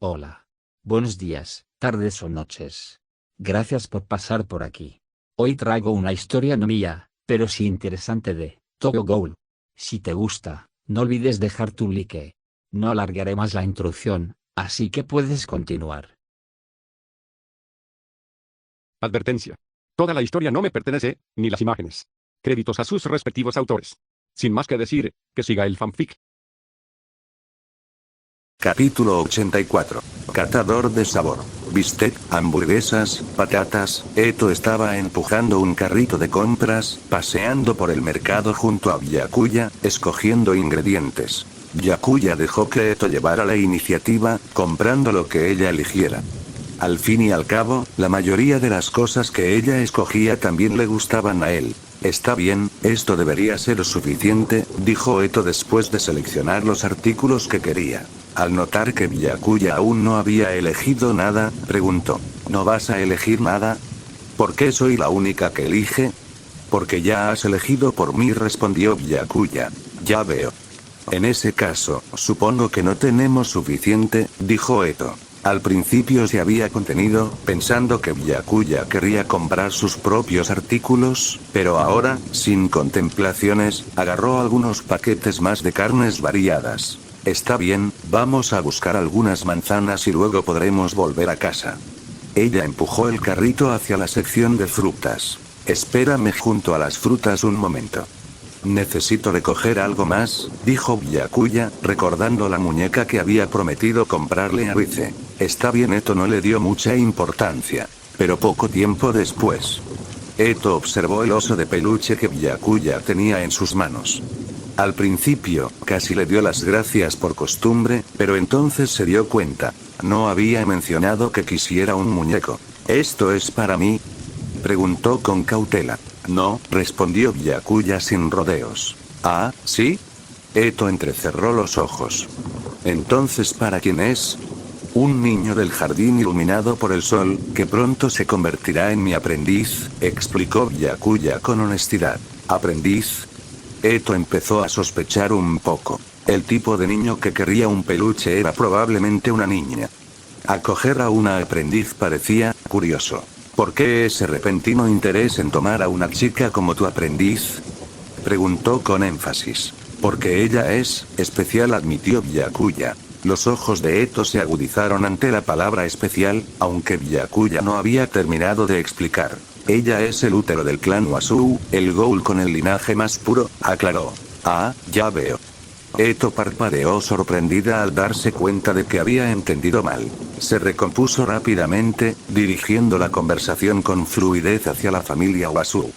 Hola. Buenos días, tardes o noches. Gracias por pasar por aquí. Hoy traigo una historia no mía, pero sí interesante de Tokyo Ghoul. Si te gusta, no olvides dejar tu like. No alargaré más la introducción, así que puedes continuar. Advertencia. Toda la historia no me pertenece, ni las imágenes. Créditos a sus respectivos autores. Sin más que decir, que siga el fanfic. Capítulo 84. Catador de sabor. Bistec, hamburguesas, patatas. Eto estaba empujando un carrito de compras, paseando por el mercado junto a Byakuya, escogiendo ingredientes. Byakuya dejó que Eto llevara la iniciativa, comprando lo que ella eligiera. Al fin y al cabo, la mayoría de las cosas que ella escogía también le gustaban a él. Está bien, esto debería ser suficiente, dijo Eto después de seleccionar los artículos que quería. Al notar que Byakuya aún no había elegido nada, preguntó: ¿No vas a elegir nada? ¿Por qué soy la única que elige? Porque ya has elegido por mí, respondió Byakuya. Ya veo. En ese caso, supongo que no tenemos suficiente, dijo Eto. Al principio se había contenido, pensando que Byakuya querría comprar sus propios artículos, pero ahora, sin contemplaciones, agarró algunos paquetes más de carnes variadas. Está bien, vamos a buscar algunas manzanas y luego podremos volver a casa. Ella empujó el carrito hacia la sección de frutas. Espérame junto a las frutas un momento. Necesito recoger algo más, dijo Byakuya, recordando la muñeca que había prometido comprarle a Rize. Está bien, Eto no le dio mucha importancia. Pero poco tiempo después, Eto observó el oso de peluche que Byakuya tenía en sus manos. Al principio, casi le dio las gracias por costumbre, pero entonces se dio cuenta. No había mencionado que quisiera un muñeco. ¿Esto es para mí?, preguntó con cautela. No, respondió Byakuya sin rodeos. ¿Ah, sí? Eto entrecerró los ojos. Entonces, ¿para quién es? Un niño del jardín iluminado por el sol, que pronto se convertirá en mi aprendiz, explicó Byakuya con honestidad. ¿Aprendiz? Eto empezó a sospechar un poco. El tipo de niño que querría un peluche era probablemente una niña. Acoger a una aprendiz parecía curioso. ¿Por qué ese repentino interés en tomar a una chica como tu aprendiz?, preguntó con énfasis. Porque ella es especial, admitió Byakuya. Los ojos de Eto se agudizaron ante la palabra especial, aunque Byakuya no había terminado de explicar. Ella es el útero del clan Wasou, el Ghoul con el linaje más puro, aclaró. Ah, ya veo. Eto parpadeó sorprendida al darse cuenta de que había entendido mal. Se recompuso rápidamente, dirigiendo la conversación con fluidez hacia la familia Wasou.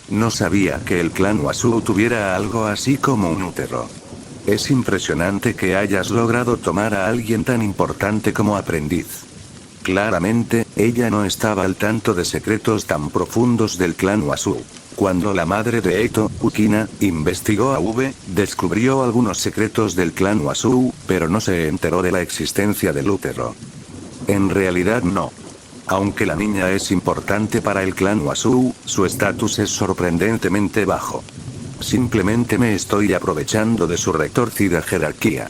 No sabía que el clan Wasou tuviera algo así como un útero. Es impresionante que hayas logrado tomar a alguien tan importante como aprendiz. Claramente, ella no estaba al tanto de secretos tan profundos del clan Wasou. Cuando la madre de Eto, Ukina, investigó a V, descubrió algunos secretos del clan Wasou, pero no se enteró de la existencia del útero. En realidad no. Aunque la niña es importante para el clan Wasou, su estatus es sorprendentemente bajo. Simplemente me estoy aprovechando de su retorcida jerarquía.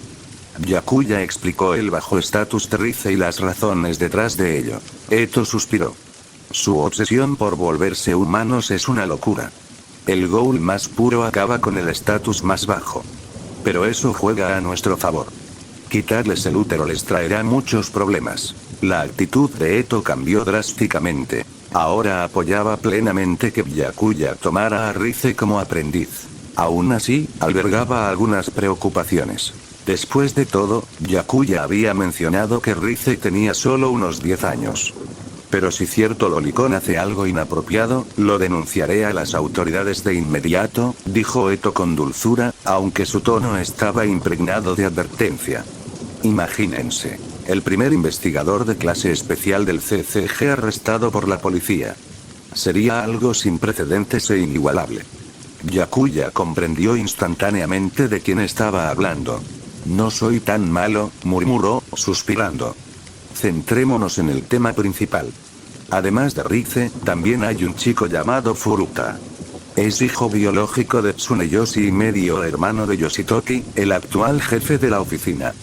Byakuya explicó el bajo estatus de Rize y las razones detrás de ello. Eto suspiró. Su obsesión por volverse humanos es una locura. El Ghoul más puro acaba con el estatus más bajo. Pero eso juega a nuestro favor. Quitarles el útero les traerá muchos problemas. La actitud de Eto cambió drásticamente. Ahora apoyaba plenamente que Byakuya tomara a Rize como aprendiz. Aún así, albergaba algunas preocupaciones. Después de todo, Byakuya había mencionado que Rize tenía solo unos 10 años. Pero si cierto lolicón hace algo inapropiado, lo denunciaré a las autoridades de inmediato, dijo Eto con dulzura, aunque su tono estaba impregnado de advertencia. Imagínense. El primer investigador de clase especial del CCG arrestado por la policía. Sería algo sin precedentes e inigualable. Byakuya comprendió instantáneamente de quién estaba hablando. No soy tan malo, murmuró, suspirando. Centrémonos en el tema principal. Además de Rize, también hay un chico llamado Furuta. Es hijo biológico de Tsuneyoshi y medio hermano de Yoshitoki, el actual jefe de la oficina.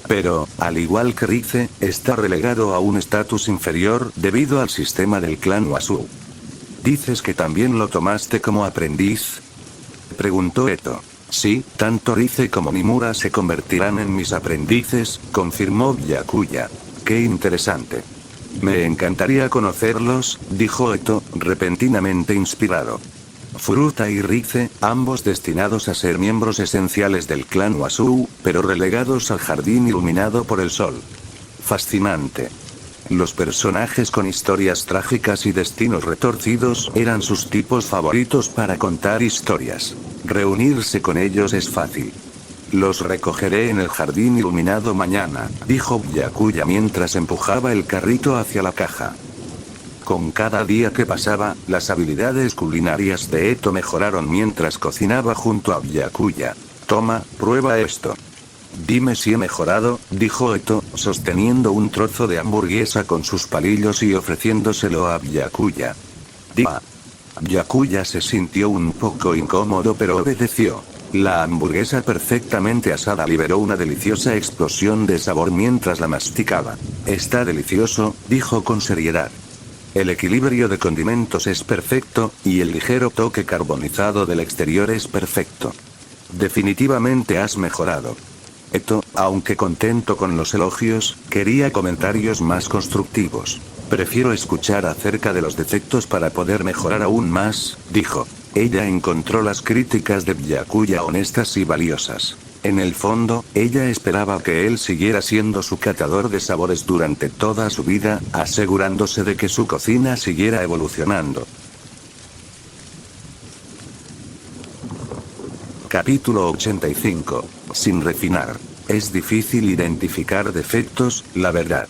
Pero, al igual que Rize, está relegado a un estatus inferior debido al sistema del clan Wasu. ¿Dices que también lo tomaste como aprendiz?, preguntó Eto. Sí, tanto Rize como Nimura se convertirán en mis aprendices, confirmó Byakuya. Qué interesante. Me encantaría conocerlos, dijo Eto, repentinamente inspirado. Furuta y Rize, ambos destinados a ser miembros esenciales del clan Wasu, pero relegados al jardín iluminado por el sol. Fascinante. Los personajes con historias trágicas y destinos retorcidos eran sus tipos favoritos para contar historias. Reunirse con ellos es fácil. Los recogeré en el jardín iluminado mañana, dijo Byakuya mientras empujaba el carrito hacia la caja. Con cada día que pasaba, las habilidades culinarias de Eto mejoraron mientras cocinaba junto a Byakuya. Toma, prueba esto. Dime si he mejorado, dijo Eto, sosteniendo un trozo de hamburguesa con sus palillos y ofreciéndoselo a Byakuya. Diga. Byakuya se sintió un poco incómodo pero obedeció. La hamburguesa perfectamente asada liberó una deliciosa explosión de sabor mientras la masticaba. Está delicioso, dijo con seriedad. El equilibrio de condimentos es perfecto, y el ligero toque carbonizado del exterior es perfecto. Definitivamente has mejorado. Eto, aunque contento con los elogios, quería comentarios más constructivos. Prefiero escuchar acerca de los defectos para poder mejorar aún más, dijo. Ella encontró las críticas de Byakuya honestas y valiosas. En el fondo, ella esperaba que él siguiera siendo su catador de sabores durante toda su vida, asegurándose de que su cocina siguiera evolucionando. Capítulo 85. Sin refinar. Es difícil identificar defectos, la verdad.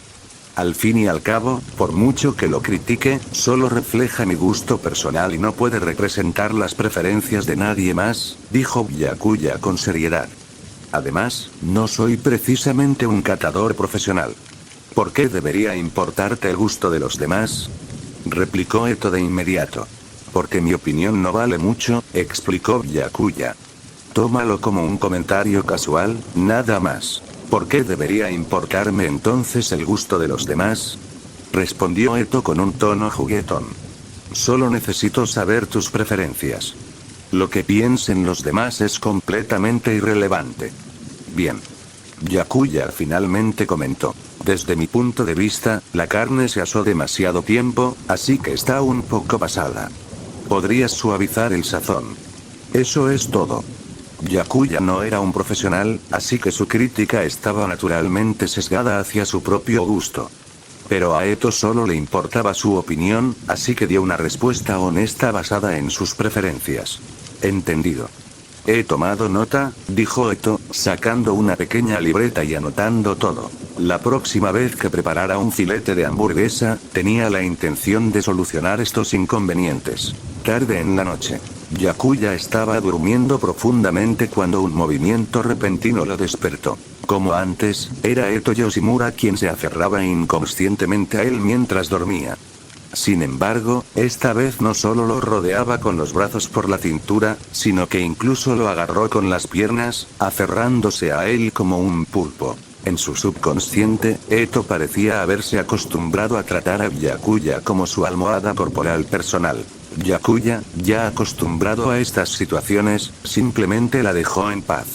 Al fin y al cabo, por mucho que lo critique, solo refleja mi gusto personal y no puede representar las preferencias de nadie más, dijo Byakuya con seriedad. Además, no soy precisamente un catador profesional. ¿Por qué debería importarte el gusto de los demás?, replicó Eto de inmediato. Porque mi opinión no vale mucho, explicó Byakuya. Tómalo como un comentario casual, nada más. ¿Por qué debería importarme entonces el gusto de los demás?, respondió Eto con un tono juguetón. Solo necesito saber tus preferencias. Lo que piensen los demás es completamente irrelevante. Bien. Byakuya finalmente comentó. Desde mi punto de vista, la carne se asó demasiado tiempo, así que está un poco pasada. Podrías suavizar el sazón. Eso es todo. Byakuya no era un profesional, así que su crítica estaba naturalmente sesgada hacia su propio gusto. Pero a Eto solo le importaba su opinión, así que dio una respuesta honesta basada en sus preferencias. Entendido. He tomado nota, dijo Eto, sacando una pequeña libreta y anotando todo. La próxima vez que preparara un filete de hamburguesa, tenía la intención de solucionar estos inconvenientes. Tarde en la noche. Byakuya estaba durmiendo profundamente cuando un movimiento repentino lo despertó. Como antes, era Eto Yoshimura quien se aferraba inconscientemente a él mientras dormía. Sin embargo, esta vez no solo lo rodeaba con los brazos por la cintura, sino que incluso lo agarró con las piernas, aferrándose a él como un pulpo. En su subconsciente, Eto parecía haberse acostumbrado a tratar a Byakuya como su almohada corporal personal. Byakuya, ya acostumbrado a estas situaciones, simplemente la dejó en paz.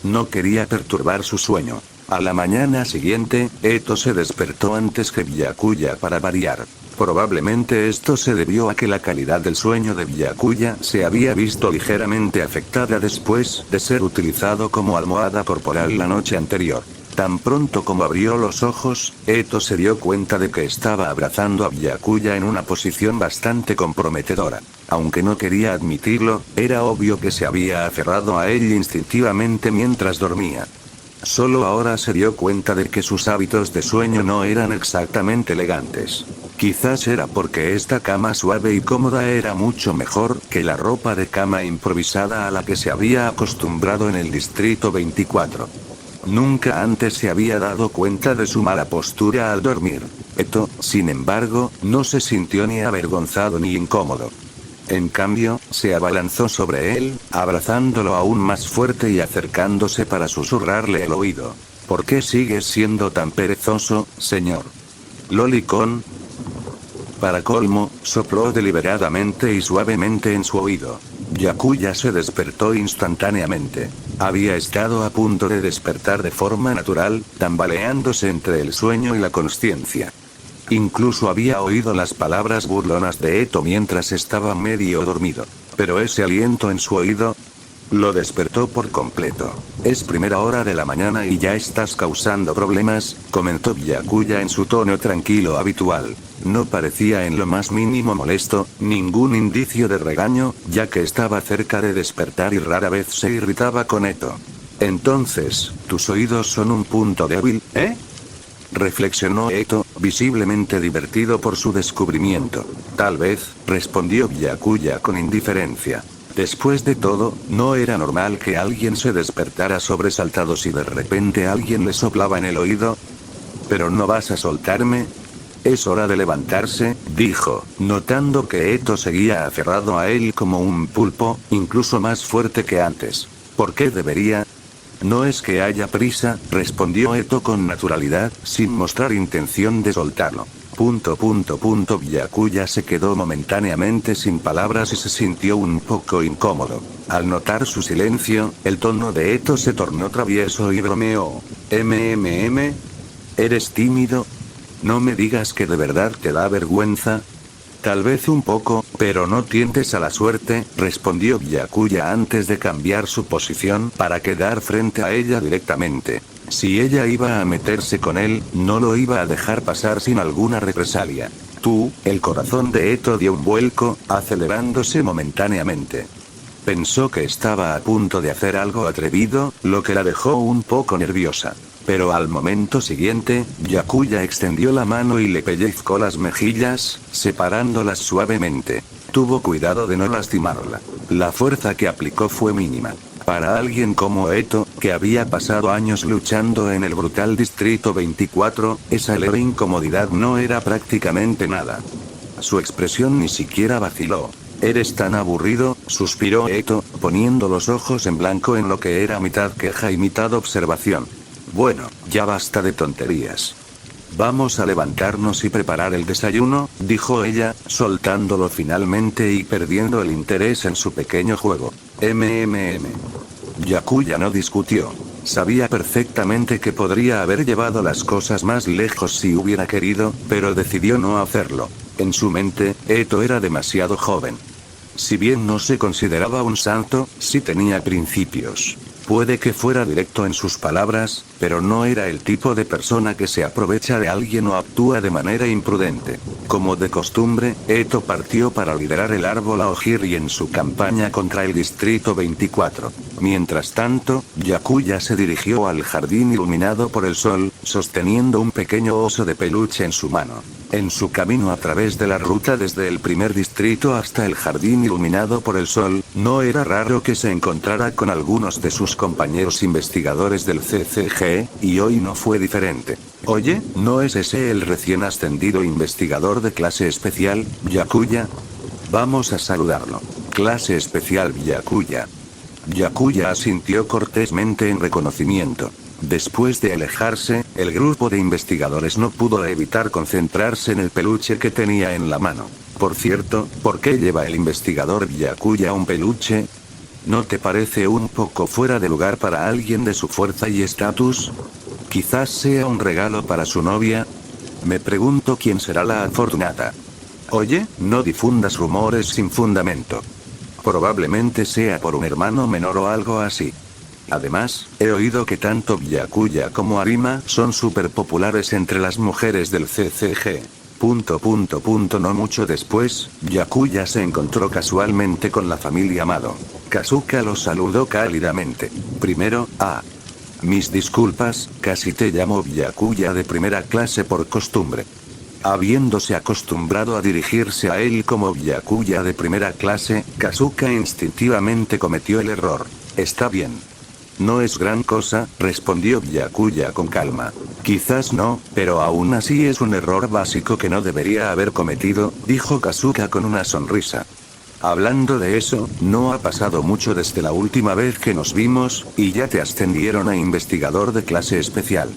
No quería perturbar su sueño. A la mañana siguiente, Eto se despertó antes que Byakuya para variar. Probablemente esto se debió a que la calidad del sueño de Byakuya se había visto ligeramente afectada después de ser utilizado como almohada corporal la noche anterior. Tan pronto como abrió los ojos, Eto se dio cuenta de que estaba abrazando a Byakuya en una posición bastante comprometedora. Aunque no quería admitirlo, era obvio que se había aferrado a él instintivamente mientras dormía. Solo ahora se dio cuenta de que sus hábitos de sueño no eran exactamente elegantes. Quizás era porque esta cama suave y cómoda era mucho mejor que la ropa de cama improvisada a la que se había acostumbrado en el Distrito 24. Nunca antes se había dado cuenta de su mala postura al dormir. Eto, sin embargo, no se sintió ni avergonzado ni incómodo. En cambio, se abalanzó sobre él, abrazándolo aún más fuerte y acercándose para susurrarle al oído. ¿Por qué sigues siendo tan perezoso, señor Lolicón? Para colmo, sopló deliberadamente y suavemente en su oído. Byakuya se despertó instantáneamente. Había estado a punto de despertar de forma natural, tambaleándose entre el sueño y la consciencia. Incluso había oído las palabras burlonas de Eto mientras estaba medio dormido. Pero ese aliento en su oído lo despertó por completo. Es primera hora de la mañana y ya estás causando problemas, comentó Byakuya en su tono tranquilo habitual. No parecía en lo más mínimo molesto, ningún indicio de regaño, ya que estaba cerca de despertar y rara vez se irritaba con Eto. Entonces, tus oídos son un punto débil, ¿eh? Reflexionó Eto, visiblemente divertido por su descubrimiento. Tal vez, respondió Byakuya con indiferencia. Después de todo, no era normal que alguien se despertara sobresaltado si de repente alguien le soplaba en el oído. ¿Pero no vas a soltarme? Es hora de levantarse, dijo, notando que Eto seguía aferrado a él como un pulpo, incluso más fuerte que antes. ¿Por qué debería? No es que haya prisa, respondió Eto con naturalidad, sin mostrar intención de soltarlo. Byakuya se quedó momentáneamente sin palabras y se sintió un poco incómodo. Al notar su silencio, el tono de Eto se tornó travieso y bromeó. ¿Eres tímido? No me digas que de verdad te da vergüenza. Tal vez un poco, pero no tientes a la suerte, respondió Byakuya antes de cambiar su posición para quedar frente a ella directamente. Si ella iba a meterse con él, no lo iba a dejar pasar sin alguna represalia. El corazón de Eto dio un vuelco, acelerándose momentáneamente. Pensó que estaba a punto de hacer algo atrevido, lo que la dejó un poco nerviosa. Pero al momento siguiente, Byakuya extendió la mano y le pellizcó las mejillas, separándolas suavemente. Tuvo cuidado de no lastimarla. La fuerza que aplicó fue mínima. Para alguien como Eto, que había pasado años luchando en el brutal Distrito 24, esa leve incomodidad no era prácticamente nada. Su expresión ni siquiera vaciló. «Eres tan aburrido», suspiró Eto, poniendo los ojos en blanco en lo que era mitad queja y mitad observación. «Bueno, ya basta de tonterías. Vamos a levantarnos y preparar el desayuno», dijo ella, soltándolo finalmente y perdiendo el interés en su pequeño juego. Byakuya no discutió. Sabía perfectamente que podría haber llevado las cosas más lejos si hubiera querido, pero decidió no hacerlo. En su mente, Eto era demasiado joven. Si bien no se consideraba un santo, sí tenía principios. Puede que fuera directo en sus palabras, pero no era el tipo de persona que se aprovecha de alguien o actúa de manera imprudente. Como de costumbre, Eto partió para liderar el árbol Aogiri en su campaña contra el Distrito 24. Mientras tanto, Byakuya se dirigió al jardín iluminado por el sol, sosteniendo un pequeño oso de peluche en su mano. En su camino a través de la ruta desde el primer distrito hasta el jardín iluminado por el sol, no era raro que se encontrara con algunos de sus compañeros investigadores del CCG, y hoy no fue diferente. «Oye, ¿no es ese el recién ascendido investigador de clase especial, Byakuya? Vamos a saludarlo». «Clase especial Byakuya». Byakuya asintió cortésmente en reconocimiento. Después de alejarse, el grupo de investigadores no pudo evitar concentrarse en el peluche que tenía en la mano. Por cierto, ¿por qué lleva el investigador Byakuya un peluche? ¿No te parece un poco fuera de lugar para alguien de su fuerza y estatus? Quizás sea un regalo para su novia. Me pregunto quién será la afortunada. Oye, no difundas rumores sin fundamento. Probablemente sea por un hermano menor o algo así. Además, he oído que tanto Byakuya como Arima son súper populares entre las mujeres del CCG. No mucho después, Byakuya se encontró casualmente con la familia Amado. Kazuka los saludó cálidamente. Primero, mis disculpas, casi te llamo Byakuya de primera clase por costumbre. Habiéndose acostumbrado a dirigirse a él como Byakuya de primera clase, Kazuka instintivamente cometió el error. Está bien. No es gran cosa, respondió Byakuya con calma. Quizás no, pero aún así es un error básico que no debería haber cometido, dijo Kazuka con una sonrisa. Hablando de eso, no ha pasado mucho desde la última vez que nos vimos, y ya te ascendieron a investigador de clase especial.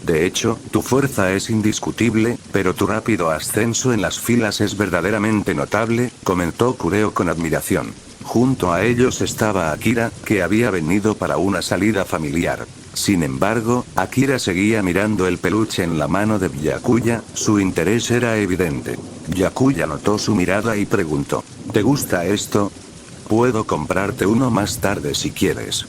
De hecho, tu fuerza es indiscutible, pero tu rápido ascenso en las filas es verdaderamente notable, comentó Kureo con admiración. Junto a ellos estaba Akira, que había venido para una salida familiar. Sin embargo, Akira seguía mirando el peluche en la mano de Byakuya, su interés era evidente. Byakuya notó su mirada y preguntó, ¿te gusta esto? Puedo comprarte uno más tarde si quieres.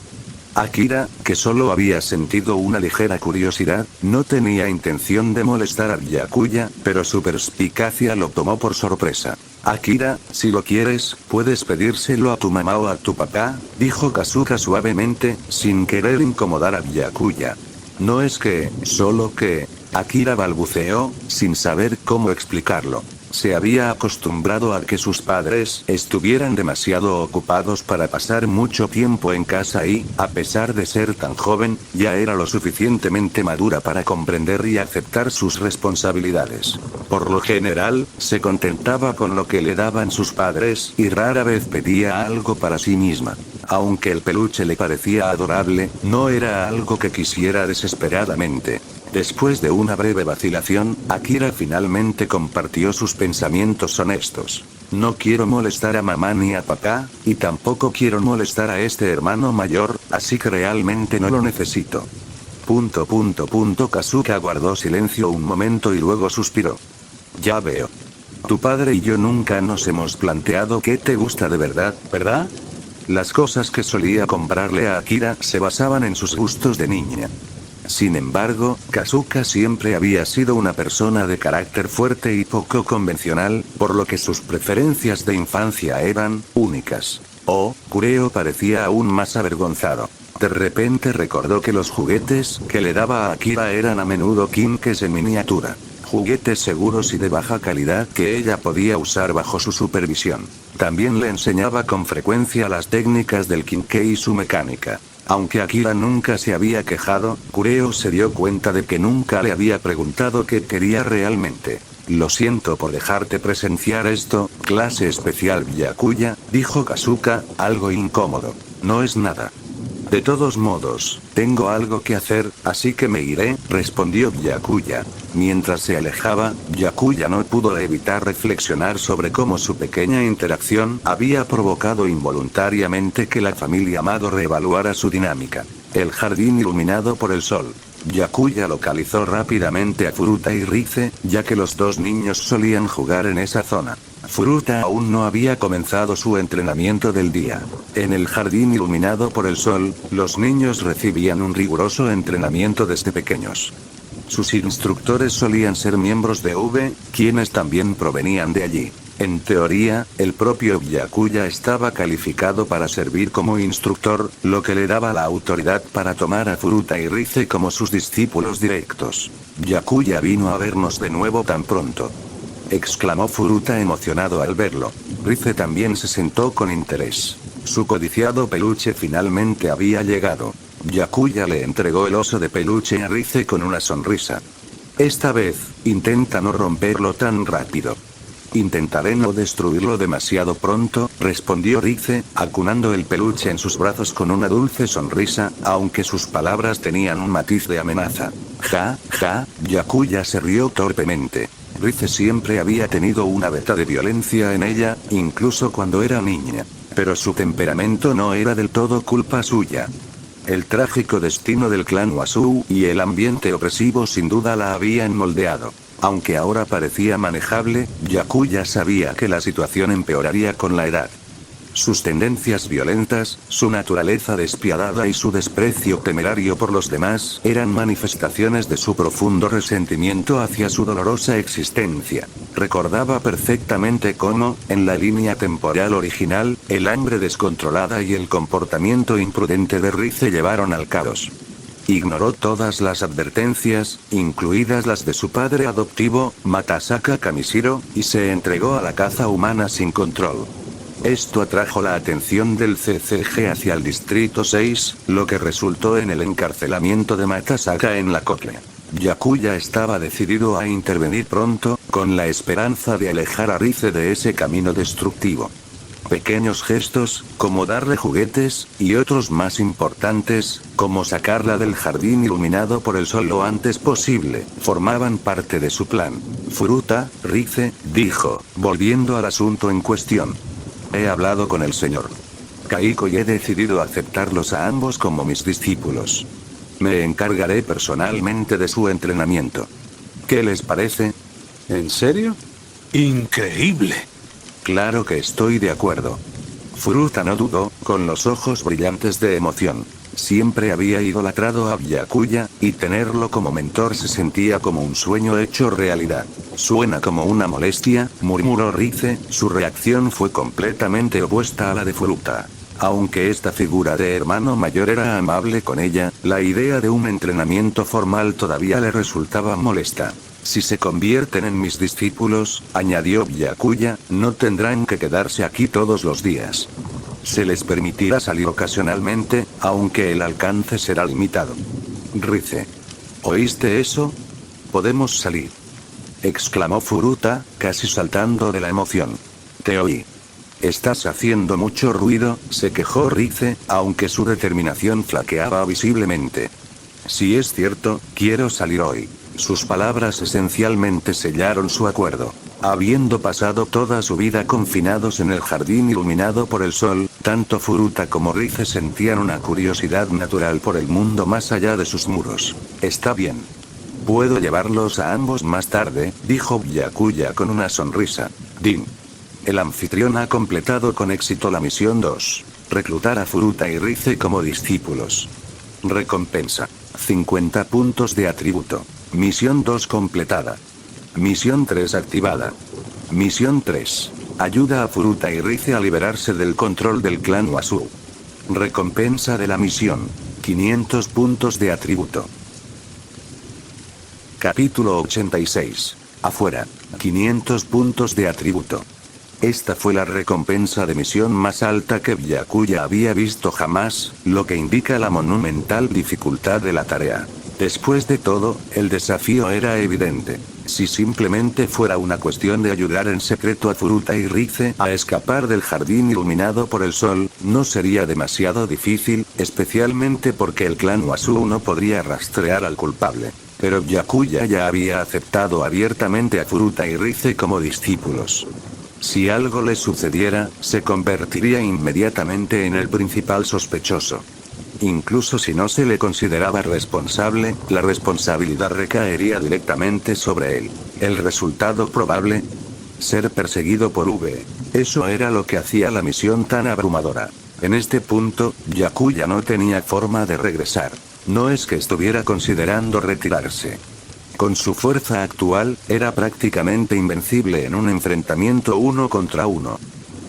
Akira, que solo había sentido una ligera curiosidad, no tenía intención de molestar a Byakuya, pero su perspicacia lo tomó por sorpresa. Akira, si lo quieres, puedes pedírselo a tu mamá o a tu papá, dijo Kazuka suavemente, sin querer incomodar a Byakuya. No es que, solo que... Akira balbuceó, sin saber cómo explicarlo. Se había acostumbrado a que sus padres estuvieran demasiado ocupados para pasar mucho tiempo en casa y, a pesar de ser tan joven, ya era lo suficientemente madura para comprender y aceptar sus responsabilidades. Por lo general, se contentaba con lo que le daban sus padres y rara vez pedía algo para sí misma. Aunque el peluche le parecía adorable, no era algo que quisiera desesperadamente. Después de una breve vacilación, Akira finalmente compartió sus pensamientos honestos. No quiero molestar a mamá ni a papá, y tampoco quiero molestar a este hermano mayor, así que realmente no lo necesito. Kazuka guardó silencio un momento y luego suspiró. Ya veo. Tu padre y yo nunca nos hemos planteado qué te gusta de verdad, ¿verdad? Las cosas que solía comprarle a Akira se basaban en sus gustos de niña. Sin embargo, Kazuka siempre había sido una persona de carácter fuerte y poco convencional, por lo que sus preferencias de infancia eran únicas. Kureo parecía aún más avergonzado. De repente recordó que los juguetes que le daba a Akira eran a menudo kinkes en miniatura. Juguetes seguros y de baja calidad que ella podía usar bajo su supervisión. También le enseñaba con frecuencia las técnicas del kinke y su mecánica. Aunque Akira nunca se había quejado, Kureo se dio cuenta de que nunca le había preguntado qué quería realmente. Lo siento por dejarte presenciar esto, clase especial Byakuya, dijo Kazuka, algo incómodo. No es nada. De todos modos, tengo algo que hacer, así que me iré, respondió Byakuya. Mientras se alejaba, Byakuya no pudo evitar reflexionar sobre cómo su pequeña interacción había provocado involuntariamente que la familia Amado reevaluara su dinámica. El jardín iluminado por el sol. Byakuya localizó rápidamente a Furuta y Rize, ya que los dos niños solían jugar en esa zona. Furuta aún no había comenzado su entrenamiento del día. En el jardín iluminado por el sol, los niños recibían un riguroso entrenamiento desde pequeños. Sus instructores solían ser miembros de V, quienes también provenían de allí. En teoría, el propio Byakuya estaba calificado para servir como instructor, lo que le daba la autoridad para tomar a Furuta y Rize como sus discípulos directos. Byakuya vino a vernos de nuevo tan pronto, exclamó Furuta emocionado al verlo. Rize también se sentó con interés. Su codiciado peluche finalmente había llegado. Byakuya le entregó el oso de peluche a Rize con una sonrisa. Esta vez, intenta no romperlo tan rápido. Intentaré no destruirlo demasiado pronto, respondió Rize, acunando el peluche en sus brazos con una dulce sonrisa, aunque sus palabras tenían un matiz de amenaza. Ja, Byakuya se rió torpemente. Rize siempre había tenido una veta de violencia en ella, incluso cuando era niña. Pero su temperamento no era del todo culpa suya. El trágico destino del clan Wasou y el ambiente opresivo sin duda la habían moldeado. Aunque ahora parecía manejable, Byakuya sabía que la situación empeoraría con la edad. Sus tendencias violentas, su naturaleza despiadada y su desprecio temerario por los demás eran manifestaciones de su profundo resentimiento hacia su dolorosa existencia. Recordaba perfectamente cómo, en la línea temporal original, el hambre descontrolada y el comportamiento imprudente de Rize llevaron al caos. Ignoró todas las advertencias, incluidas las de su padre adoptivo, Matasaka Kamishiro, y se entregó a la caza humana sin control. Esto atrajo la atención del CCG hacia el Distrito 6, lo que resultó en el encarcelamiento de Matasaka en la cóclea. Byakuya estaba decidido a intervenir pronto, con la esperanza de alejar a Rize de ese camino destructivo. Pequeños gestos, como darle juguetes, y otros más importantes, como sacarla del jardín iluminado por el sol lo antes posible, formaban parte de su plan. Furuta, Rize, dijo, volviendo al asunto en cuestión. He hablado con el señor Kaiko y he decidido aceptarlos a ambos como mis discípulos. Me encargaré personalmente de su entrenamiento. ¿Qué les parece? ¿En serio? ¡Increíble! Claro que estoy de acuerdo. Furuta no dudó, con los ojos brillantes de emoción. Siempre había idolatrado a Byakuya, y tenerlo como mentor se sentía como un sueño hecho realidad. Suena como una molestia, murmuró Rize, su reacción fue completamente opuesta a la de Furuta. Aunque esta figura de hermano mayor era amable con ella, la idea de un entrenamiento formal todavía le resultaba molesta. Si se convierten en mis discípulos, añadió Byakuya, no tendrán que quedarse aquí todos los días. Se les permitirá salir ocasionalmente, aunque el alcance será limitado. Rize. ¿Oíste eso? Podemos salir. Exclamó Furuta, casi saltando de la emoción. Te oí. Estás haciendo mucho ruido, se quejó Rize, aunque su determinación flaqueaba visiblemente. Si es cierto, quiero salir hoy. Sus palabras esencialmente sellaron su acuerdo. Habiendo pasado toda su vida confinados en el jardín iluminado por el sol, tanto Furuta como Rize sentían una curiosidad natural por el mundo más allá de sus muros. Está bien. Puedo llevarlos a ambos más tarde, dijo Byakuya con una sonrisa. Din. El anfitrión ha completado con éxito la misión 2. Reclutar a Furuta y Rize como discípulos. Recompensa. 50 puntos de atributo. Misión 2 completada. Misión 3 activada. Misión 3. Ayuda a Furuta y Rize a liberarse del control del clan Wasu. Recompensa de la misión. 500 puntos de atributo. Capítulo 86. Afuera. 500 puntos de atributo. Esta fue la recompensa de misión más alta que Byakuya había visto jamás, lo que indica la monumental dificultad de la tarea. Después de todo, el desafío era evidente. Si simplemente fuera una cuestión de ayudar en secreto a Furuta y Rize a escapar del jardín iluminado por el sol, no sería demasiado difícil, especialmente porque el clan Wasu no podría rastrear al culpable. Pero Byakuya ya había aceptado abiertamente a Furuta y Rize como discípulos. Si algo le sucediera, se convertiría inmediatamente en el principal sospechoso. Incluso si no se le consideraba responsable, la responsabilidad recaería directamente sobre él. El resultado probable: ser perseguido por V. Eso era lo que hacía la misión tan abrumadora. En este punto, Byakuya no tenía forma de regresar. No es que estuviera considerando retirarse. Con su fuerza actual, era prácticamente invencible en un enfrentamiento 1 contra 1.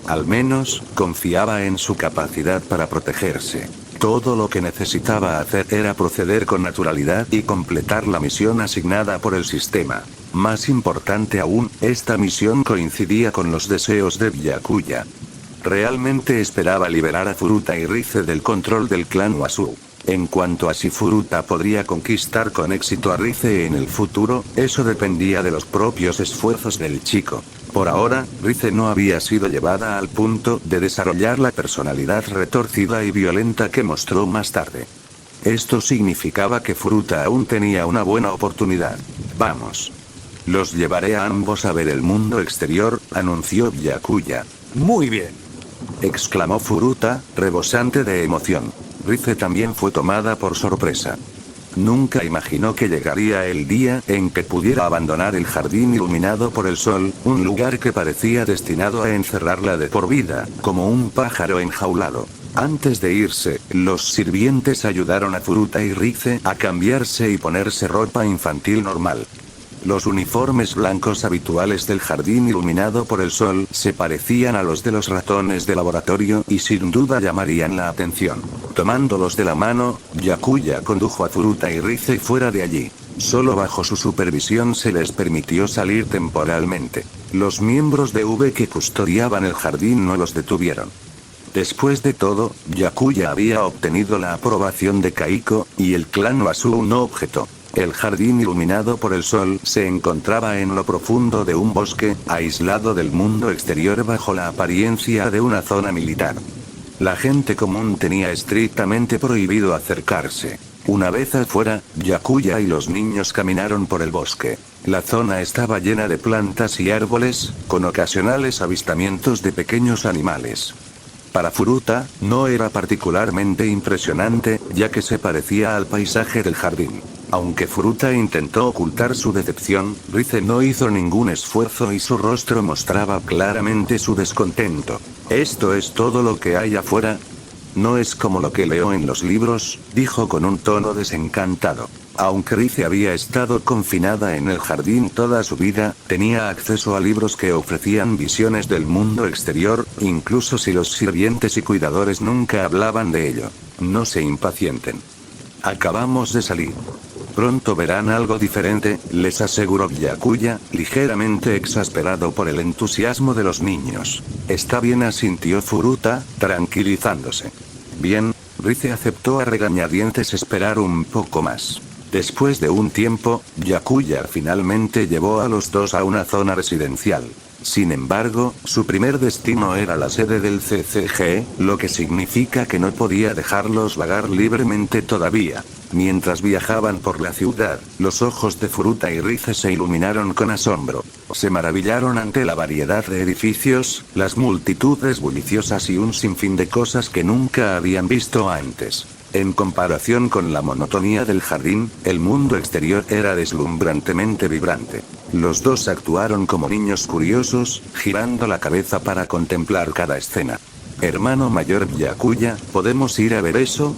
Al menos, confiaba en su capacidad para protegerse. Todo lo que necesitaba hacer era proceder con naturalidad y completar la misión asignada por el sistema. Más importante aún, esta misión coincidía con los deseos de Byakuya. Realmente esperaba liberar a Furuta y Rize del control del clan Wasu. En cuanto a si Furuta podría conquistar con éxito a Rize en el futuro, eso dependía de los propios esfuerzos del chico. Por ahora, Rize no había sido llevada al punto de desarrollar la personalidad retorcida y violenta que mostró más tarde. Esto significaba que Furuta aún tenía una buena oportunidad. Vamos. Los llevaré a ambos a ver el mundo exterior, anunció Byakuya. Muy bien. Exclamó Furuta, rebosante de emoción. Rize también fue tomada por sorpresa. Nunca imaginó que llegaría el día en que pudiera abandonar el jardín iluminado por el sol, un lugar que parecía destinado a encerrarla de por vida, como un pájaro enjaulado. Antes de irse, los sirvientes ayudaron a Furuta y Rize a cambiarse y ponerse ropa infantil normal. Los uniformes blancos habituales del jardín iluminado por el sol se parecían a los de los ratones de laboratorio y sin duda llamarían la atención. Tomándolos de la mano, Byakuya condujo a Furuta y Rize fuera de allí. Solo bajo su supervisión se les permitió salir temporalmente. Los miembros de V que custodiaban el jardín no los detuvieron. Después de todo, Byakuya había obtenido la aprobación de Kaiko, y el clan Wasu no objetó. El jardín iluminado por el sol se encontraba en lo profundo de un bosque, aislado del mundo exterior bajo la apariencia de una zona militar. La gente común tenía estrictamente prohibido acercarse. Una vez afuera, Byakuya y los niños caminaron por el bosque. La zona estaba llena de plantas y árboles, con ocasionales avistamientos de pequeños animales. Para Furuta, no era particularmente impresionante, ya que se parecía al paisaje del jardín. Aunque Furuta intentó ocultar su decepción, Rize no hizo ningún esfuerzo y su rostro mostraba claramente su descontento. ¿Esto es todo lo que hay afuera? No es como lo que leo en los libros, dijo con un tono desencantado. Aunque Rize había estado confinada en el jardín toda su vida, tenía acceso a libros que ofrecían visiones del mundo exterior, incluso si los sirvientes y cuidadores nunca hablaban de ello. No se impacienten. Acabamos de salir. Pronto verán algo diferente, les aseguró Byakuya, ligeramente exasperado por el entusiasmo de los niños. Está bien, asintió Furuta, tranquilizándose. Bien, Rize aceptó a regañadientes esperar un poco más. Después de un tiempo, Byakuya finalmente llevó a los dos a una zona residencial. Sin embargo, su primer destino era la sede del CCG, lo que significa que no podía dejarlos vagar libremente todavía. Mientras viajaban por la ciudad, los ojos de Furuta y Rize se iluminaron con asombro. Se maravillaron ante la variedad de edificios, las multitudes bulliciosas y un sinfín de cosas que nunca habían visto antes. En comparación con la monotonía del jardín, el mundo exterior era deslumbrantemente vibrante. Los dos actuaron como niños curiosos, girando la cabeza para contemplar cada escena. Hermano mayor Byakuya, ¿podemos ir a ver eso?,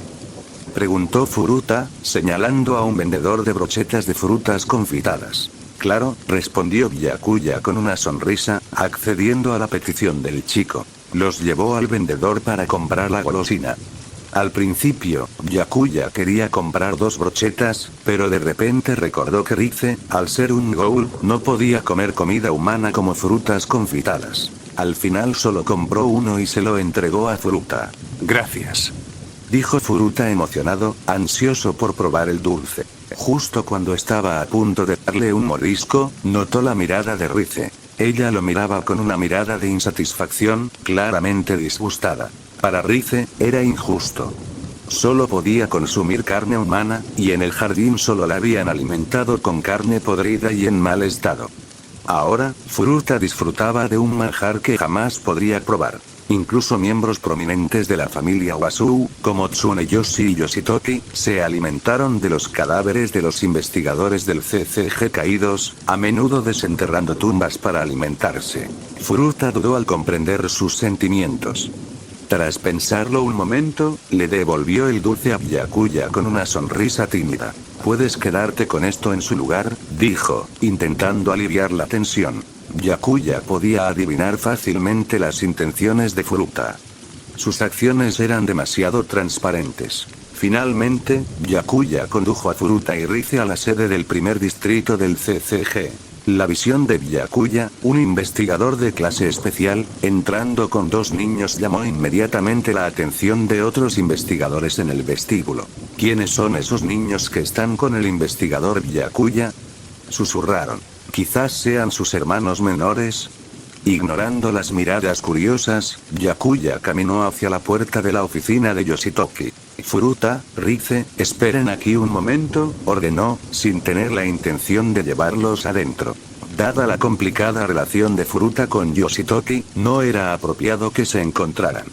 preguntó Furuta, señalando a un vendedor de brochetas de frutas confitadas. Claro, respondió Byakuya con una sonrisa, accediendo a la petición del chico. Los llevó al vendedor para comprar la golosina. Al principio, Byakuya quería comprar 2 brochetas, pero de repente recordó que Rize, al ser un ghoul, no podía comer comida humana como frutas confitadas. Al final solo compró uno y se lo entregó a Furuta. Gracias, dijo Furuta emocionado, ansioso por probar el dulce. Justo cuando estaba a punto de darle un mordisco, notó la mirada de Rize. Ella lo miraba con una mirada de insatisfacción, claramente disgustada. Para Rize, era injusto. Solo podía consumir carne humana, y en el jardín solo la habían alimentado con carne podrida y en mal estado. Ahora, Furuta disfrutaba de un manjar que jamás podría probar. Incluso miembros prominentes de la familia Wasuu, como Tsuneyoshi y Yoshitoki, se alimentaron de los cadáveres de los investigadores del CCG caídos, a menudo desenterrando tumbas para alimentarse. Furuta dudó al comprender sus sentimientos. Tras pensarlo un momento, le devolvió el dulce a Byakuya con una sonrisa tímida. «Puedes quedarte con esto en su lugar», dijo, intentando aliviar la tensión. Byakuya podía adivinar fácilmente las intenciones de Furuta. Sus acciones eran demasiado transparentes. Finalmente, Byakuya condujo a Furuta y Rize a la sede del primer distrito del CCG. La visión de Byakuya, un investigador de clase especial, entrando con 2 niños llamó inmediatamente la atención de otros investigadores en el vestíbulo. ¿Quiénes son esos niños que están con el investigador Byakuya?, susurraron. Quizás sean sus hermanos menores. Ignorando las miradas curiosas, Byakuya caminó hacia la puerta de la oficina de Yoshitoki. Furuta, Rize, esperen aquí un momento, ordenó, sin tener la intención de llevarlos adentro. Dada la complicada relación de Furuta con Yoshitoki, no era apropiado que se encontraran.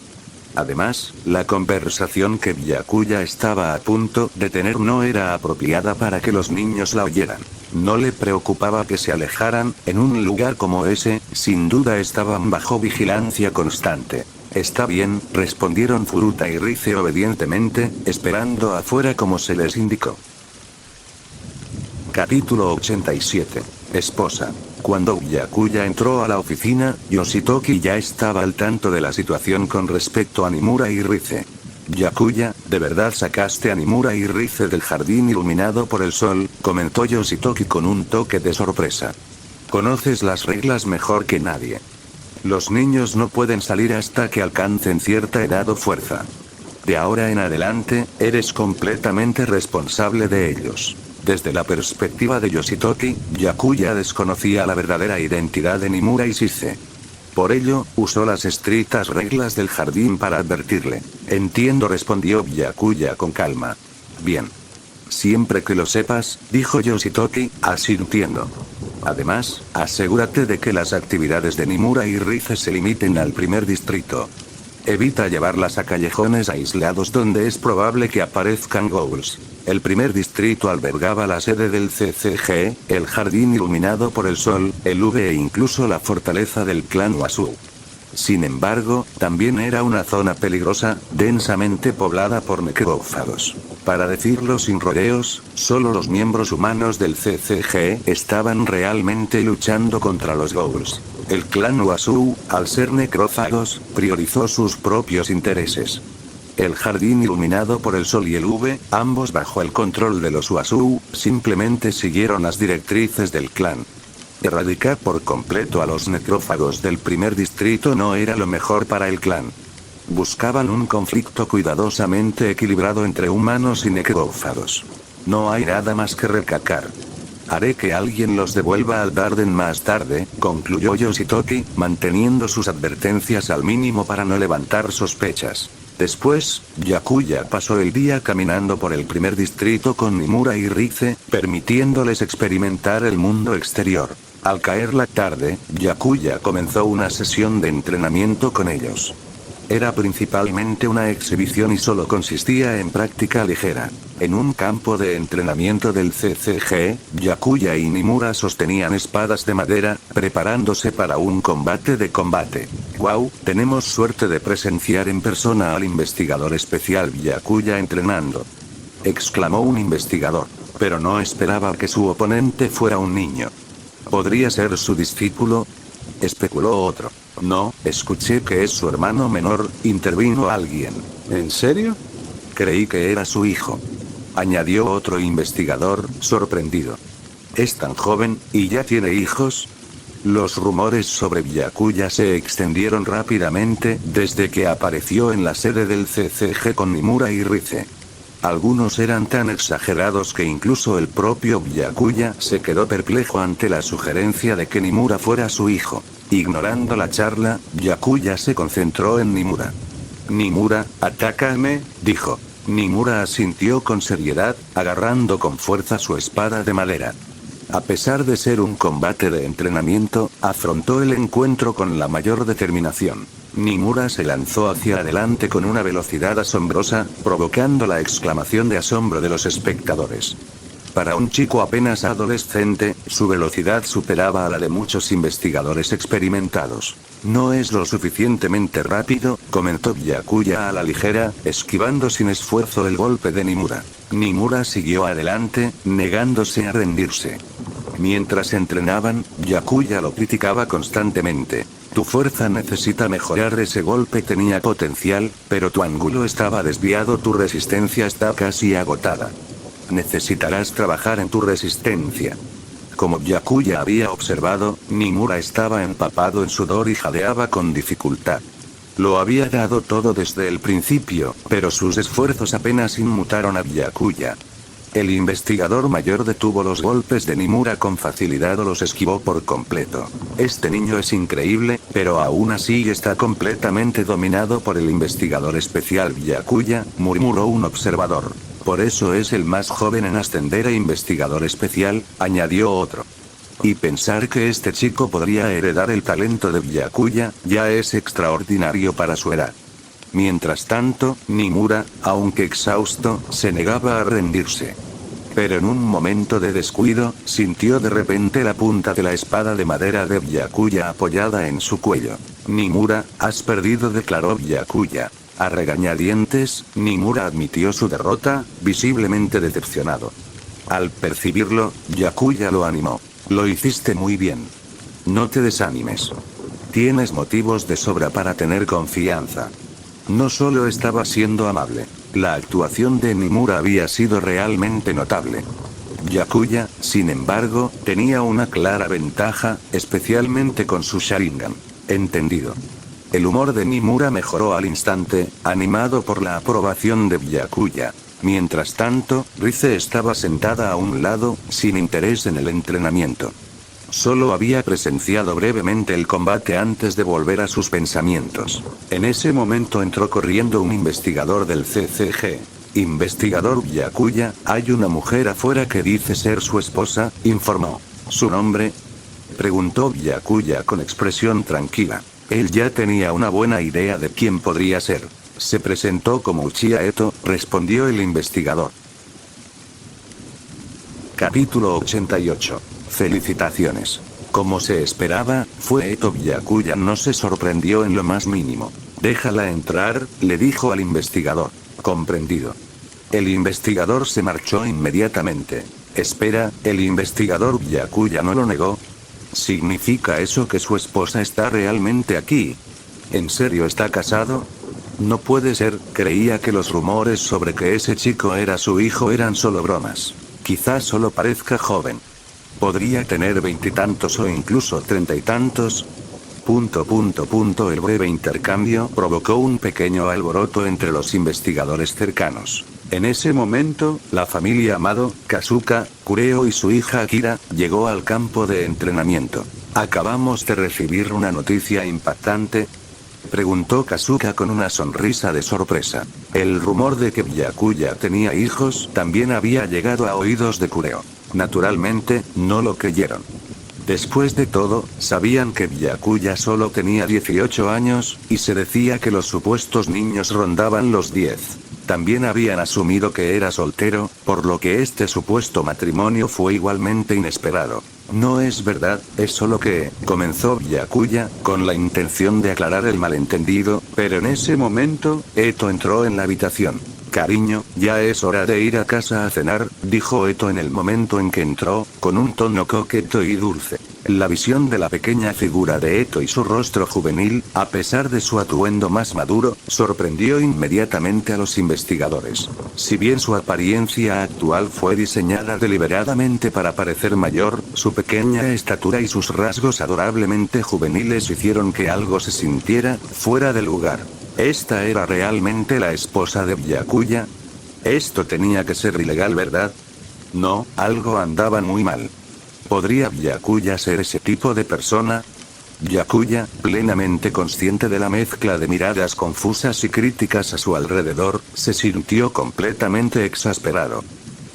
Además, la conversación que Byakuya estaba a punto de tener no era apropiada para que los niños la oyeran. No le preocupaba que se alejaran, en un lugar como ese, sin duda estaban bajo vigilancia constante. Está bien, respondieron Furuta y Rize obedientemente, esperando afuera como se les indicó. Capítulo 87. Esposa. Cuando Byakuya entró a la oficina, Yoshitoki ya estaba al tanto de la situación con respecto a Nimura y Rize. Byakuya, ¿de verdad sacaste a Nimura y Rize del jardín iluminado por el sol?, comentó Yoshitoki con un toque de sorpresa. Conoces las reglas mejor que nadie. Los niños no pueden salir hasta que alcancen cierta edad o fuerza. De ahora en adelante, eres completamente responsable de ellos. Desde la perspectiva de Yoshitoki, Byakuya desconocía la verdadera identidad de Nimura Ishise. Por ello, usó las estrictas reglas del jardín para advertirle. Entiendo, respondió Byakuya con calma. Bien. Siempre que lo sepas, dijo Yoshitoki, asintiendo. Además, asegúrate de que las actividades de Nimura y Rize se limiten al primer distrito. Evita llevarlas a callejones aislados donde es probable que aparezcan ghouls. El primer distrito albergaba la sede del CCG, el jardín iluminado por el sol, el V e incluso la fortaleza del clan Wasu. Sin embargo, también era una zona peligrosa, densamente poblada por necrófagos. Para decirlo sin rodeos, solo los miembros humanos del CCG estaban realmente luchando contra los ghouls. El clan Wasu, al ser necrófagos, priorizó sus propios intereses. El jardín iluminado por el sol y el V, ambos bajo el control de los Wasu, simplemente siguieron las directrices del clan. Erradicar por completo a los necrófagos del primer distrito no era lo mejor para el clan. Buscaban un conflicto cuidadosamente equilibrado entre humanos y necrófagos. No hay nada más que recalcar. Haré que alguien los devuelva al Garden más tarde, concluyó Yoshitoki, manteniendo sus advertencias al mínimo para no levantar sospechas. Después, Byakuya pasó el día caminando por el primer distrito con Nimura y Rize, permitiéndoles experimentar el mundo exterior. Al caer la tarde, Byakuya comenzó una sesión de entrenamiento con ellos. Era principalmente una exhibición y solo consistía en práctica ligera. En un campo de entrenamiento del CCG, Byakuya y Nimura sostenían espadas de madera, preparándose para un combate de combate. ¡Wow! Tenemos suerte de presenciar en persona al investigador especial Byakuya entrenando. Exclamó un investigador. Pero no esperaba que su oponente fuera un niño. ¿Podría ser su discípulo?, especuló otro. No, escuché que es su hermano menor, intervino alguien. ¿En serio? Creí que era su hijo, añadió otro investigador, sorprendido. ¿Es tan joven, y ya tiene hijos? Los rumores sobre Byakuya se extendieron rápidamente desde que apareció en la sede del CCG con Nimura y Rize. Algunos eran tan exagerados que incluso el propio Byakuya se quedó perplejo ante la sugerencia de que Nimura fuera su hijo. Ignorando la charla, Byakuya se concentró en Nimura. Nimura, atácame, dijo. Nimura asintió con seriedad, agarrando con fuerza su espada de madera. A pesar de ser un combate de entrenamiento, afrontó el encuentro con la mayor determinación. Nimura se lanzó hacia adelante con una velocidad asombrosa, provocando la exclamación de asombro de los espectadores. Para un chico apenas adolescente, su velocidad superaba a la de muchos investigadores experimentados. No es lo suficientemente rápido, comentó Byakuya a la ligera, esquivando sin esfuerzo el golpe de Nimura. Nimura siguió adelante, negándose a rendirse. Mientras entrenaban, Byakuya lo criticaba constantemente. Tu fuerza necesita mejorar, ese golpe tenía potencial, pero tu ángulo estaba desviado, tu resistencia está casi agotada. Necesitarás trabajar en tu resistencia. Como Byakuya había observado, Nimura estaba empapado en sudor y jadeaba con dificultad. Lo había dado todo desde el principio, pero sus esfuerzos apenas inmutaron a Byakuya. El investigador mayor detuvo los golpes de Nimura con facilidad o los esquivó por completo. Este niño es increíble, pero aún así está completamente dominado por el investigador especial Byakuya, murmuró un observador. Por eso es el más joven en ascender a investigador especial, añadió otro. Y pensar que este chico podría heredar el talento de Byakuya, ya es extraordinario para su edad. Mientras tanto, Nimura, aunque exhausto, se negaba a rendirse. Pero en un momento de descuido, sintió de repente la punta de la espada de madera de Byakuya apoyada en su cuello. Nimura, has perdido, declaró Byakuya. A regañadientes, Nimura admitió su derrota, visiblemente decepcionado. Al percibirlo, Byakuya lo animó. Lo hiciste muy bien. No te desanimes. Tienes motivos de sobra para tener confianza. No solo estaba siendo amable. La actuación de Nimura había sido realmente notable. Byakuya, sin embargo, tenía una clara ventaja, especialmente con su Sharingan. Entendido. El humor de Nimura mejoró al instante, animado por la aprobación de Byakuya. Mientras tanto, Rize estaba sentada a un lado, sin interés en el entrenamiento. Solo había presenciado brevemente el combate antes de volver a sus pensamientos. En ese momento entró corriendo un investigador del CCG. Investigador Byakuya, hay una mujer afuera que dice ser su esposa, informó. ¿Su nombre? Preguntó Byakuya con expresión tranquila. Él ya tenía una buena idea de quién podría ser. Se presentó como Uchiha Eto, respondió el investigador. Capítulo 88. Felicitaciones. Como se esperaba, fue Eto. Byakuya no se sorprendió en lo más mínimo. Déjala entrar, le dijo al investigador. Comprendido. El investigador se marchó inmediatamente. Espera, el investigador Byakuya no lo negó. ¿Significa eso que su esposa está realmente aquí? ¿En serio está casado? No puede ser, creía que los rumores sobre que ese chico era su hijo eran solo bromas. Quizás solo parezca joven. Podría tener 20 y tantos o incluso 30 y tantos. El breve intercambio provocó un pequeño alboroto entre los investigadores cercanos. En ese momento, la familia Amado, Kasuka, Kureo y su hija Akira, llegó al campo de entrenamiento. Acabamos de recibir una noticia impactante. Preguntó Kasuka con una sonrisa de sorpresa. El rumor de que Byakuya tenía hijos también había llegado a oídos de Kureo. Naturalmente, no lo creyeron. Después de todo, sabían que Byakuya solo tenía 18 años, y se decía que los supuestos niños rondaban los 10. También habían asumido que era soltero, por lo que este supuesto matrimonio fue igualmente inesperado. No es verdad, es solo que, comenzó Byakuya, con la intención de aclarar el malentendido, pero en ese momento, Eto entró en la habitación. Cariño, ya es hora de ir a casa a cenar, dijo Eto en el momento en que entró, con un tono coqueto y dulce. La visión de la pequeña figura de Eto y su rostro juvenil, a pesar de su atuendo más maduro, sorprendió inmediatamente a los investigadores. Si bien su apariencia actual fue diseñada deliberadamente para parecer mayor, su pequeña estatura y sus rasgos adorablemente juveniles hicieron que algo se sintiera fuera de lugar. ¿Esta era realmente la esposa de Byakuya? Esto tenía que ser ilegal, ¿verdad? No, algo andaba muy mal. ¿Podría Byakuya ser ese tipo de persona? Byakuya, plenamente consciente de la mezcla de miradas confusas y críticas a su alrededor, se sintió completamente exasperado.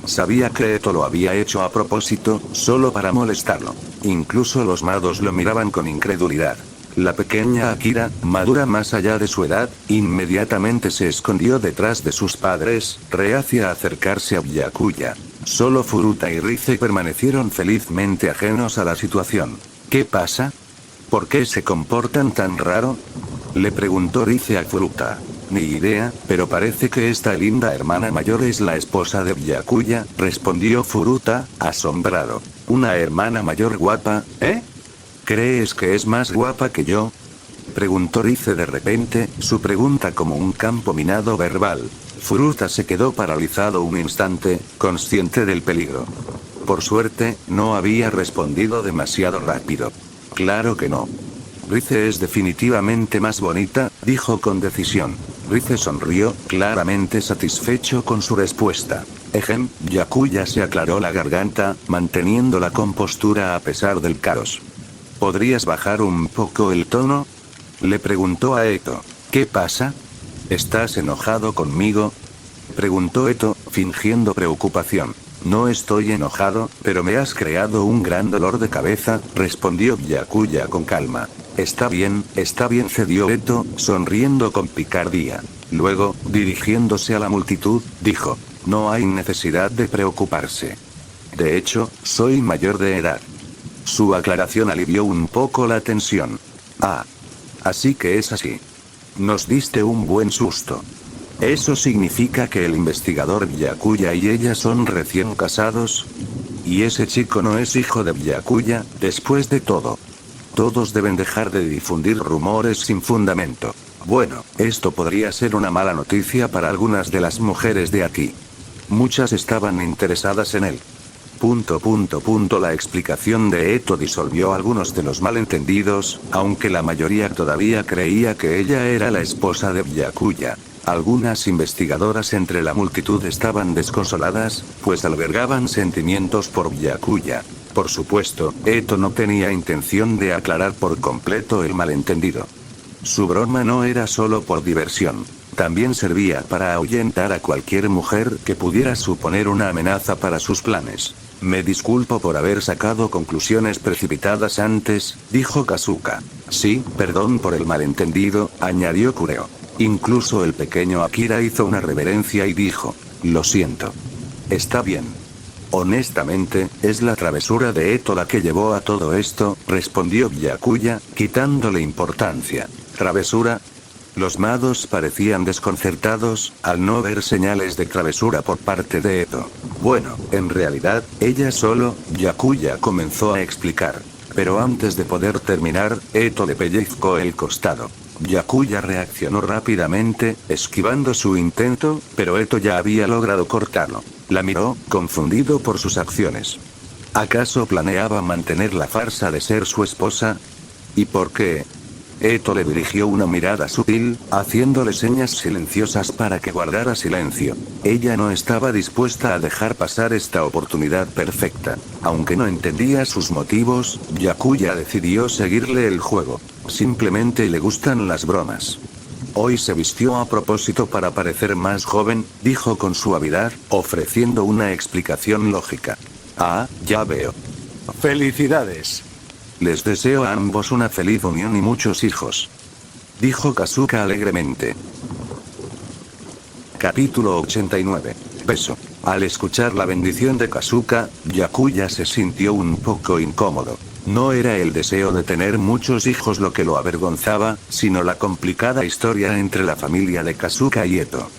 Sabía que Eto lo había hecho a propósito, solo para molestarlo. Incluso los mados lo miraban con incredulidad. La pequeña Akira, madura más allá de su edad, inmediatamente se escondió detrás de sus padres, reacia a acercarse a Byakuya. Solo Furuta y Rize permanecieron felizmente ajenos a la situación. ¿Qué pasa? ¿Por qué se comportan tan raro? Le preguntó Rize a Furuta. Ni idea, pero parece que esta linda hermana mayor es la esposa de Byakuya, respondió Furuta, asombrado. ¿Una hermana mayor guapa, eh? ¿Crees que es más guapa que yo? Preguntó Rize de repente, su pregunta como un campo minado verbal. Furuta se quedó paralizado un instante, consciente del peligro. Por suerte, no había respondido demasiado rápido. Claro que no. Rize es definitivamente más bonita, dijo con decisión. Rize sonrió, claramente satisfecho con su respuesta. Byakuya se aclaró la garganta, manteniendo la compostura a pesar del caos. ¿Podrías bajar un poco el tono? Le preguntó a Eto. ¿Qué pasa? ¿Estás enojado conmigo? Preguntó Eto, fingiendo preocupación. No estoy enojado, pero me has creado un gran dolor de cabeza, respondió Byakuya con calma. Está bien, cedió Eto, sonriendo con picardía. Luego, dirigiéndose a la multitud, dijo. No hay necesidad de preocuparse. De hecho, soy mayor de edad. Su aclaración alivió un poco la tensión. Ah. Así que es así. Nos diste un buen susto. ¿Eso significa que el investigador Byakuya y ella son recién casados? ¿Y ese chico no es hijo de Byakuya, después de todo? Todos deben dejar de difundir rumores sin fundamento. Bueno, esto podría ser una mala noticia para algunas de las mujeres de aquí. Muchas estaban interesadas en él. La explicación de Eto disolvió algunos de los malentendidos, aunque la mayoría todavía creía que ella era la esposa de Byakuya. Algunas investigadoras entre la multitud estaban desconsoladas, pues albergaban sentimientos por Byakuya. Por supuesto, Eto no tenía intención de aclarar por completo el malentendido. Su broma no era solo por diversión. También servía para ahuyentar a cualquier mujer que pudiera suponer una amenaza para sus planes. Me disculpo por haber sacado conclusiones precipitadas antes, dijo Kasuka. Sí, perdón por el malentendido, añadió Kureo. Incluso el pequeño Akira hizo una reverencia y dijo, lo siento. Está bien. Honestamente, es la travesura de Eto la que llevó a todo esto, respondió Byakuya, quitándole importancia. ¿Travesura? Los mados parecían desconcertados, al no ver señales de travesura por parte de Eto. Bueno, en realidad, ella solo, Byakuya comenzó a explicar. Pero antes de poder terminar, Eto le pellizcó el costado. Byakuya reaccionó rápidamente, esquivando su intento, pero Eto ya había logrado cortarlo. La miró, confundido por sus acciones. ¿Acaso planeaba mantener la farsa de ser su esposa? ¿Y por qué? Eto le dirigió una mirada sutil, haciéndole señas silenciosas para que guardara silencio. Ella no estaba dispuesta a dejar pasar esta oportunidad perfecta. Aunque no entendía sus motivos, Byakuya decidió seguirle el juego. Simplemente le gustan las bromas. Hoy se vistió a propósito para parecer más joven, dijo con suavidad, ofreciendo una explicación lógica. Ah, ya veo. Felicidades. Les deseo a ambos una feliz unión y muchos hijos. Dijo Kasuka alegremente. Capítulo 89. Beso. Al escuchar la bendición de Kasuka, Byakuya se sintió un poco incómodo. No era el deseo de tener muchos hijos lo que lo avergonzaba, sino la complicada historia entre la familia de Kasuka y Eto.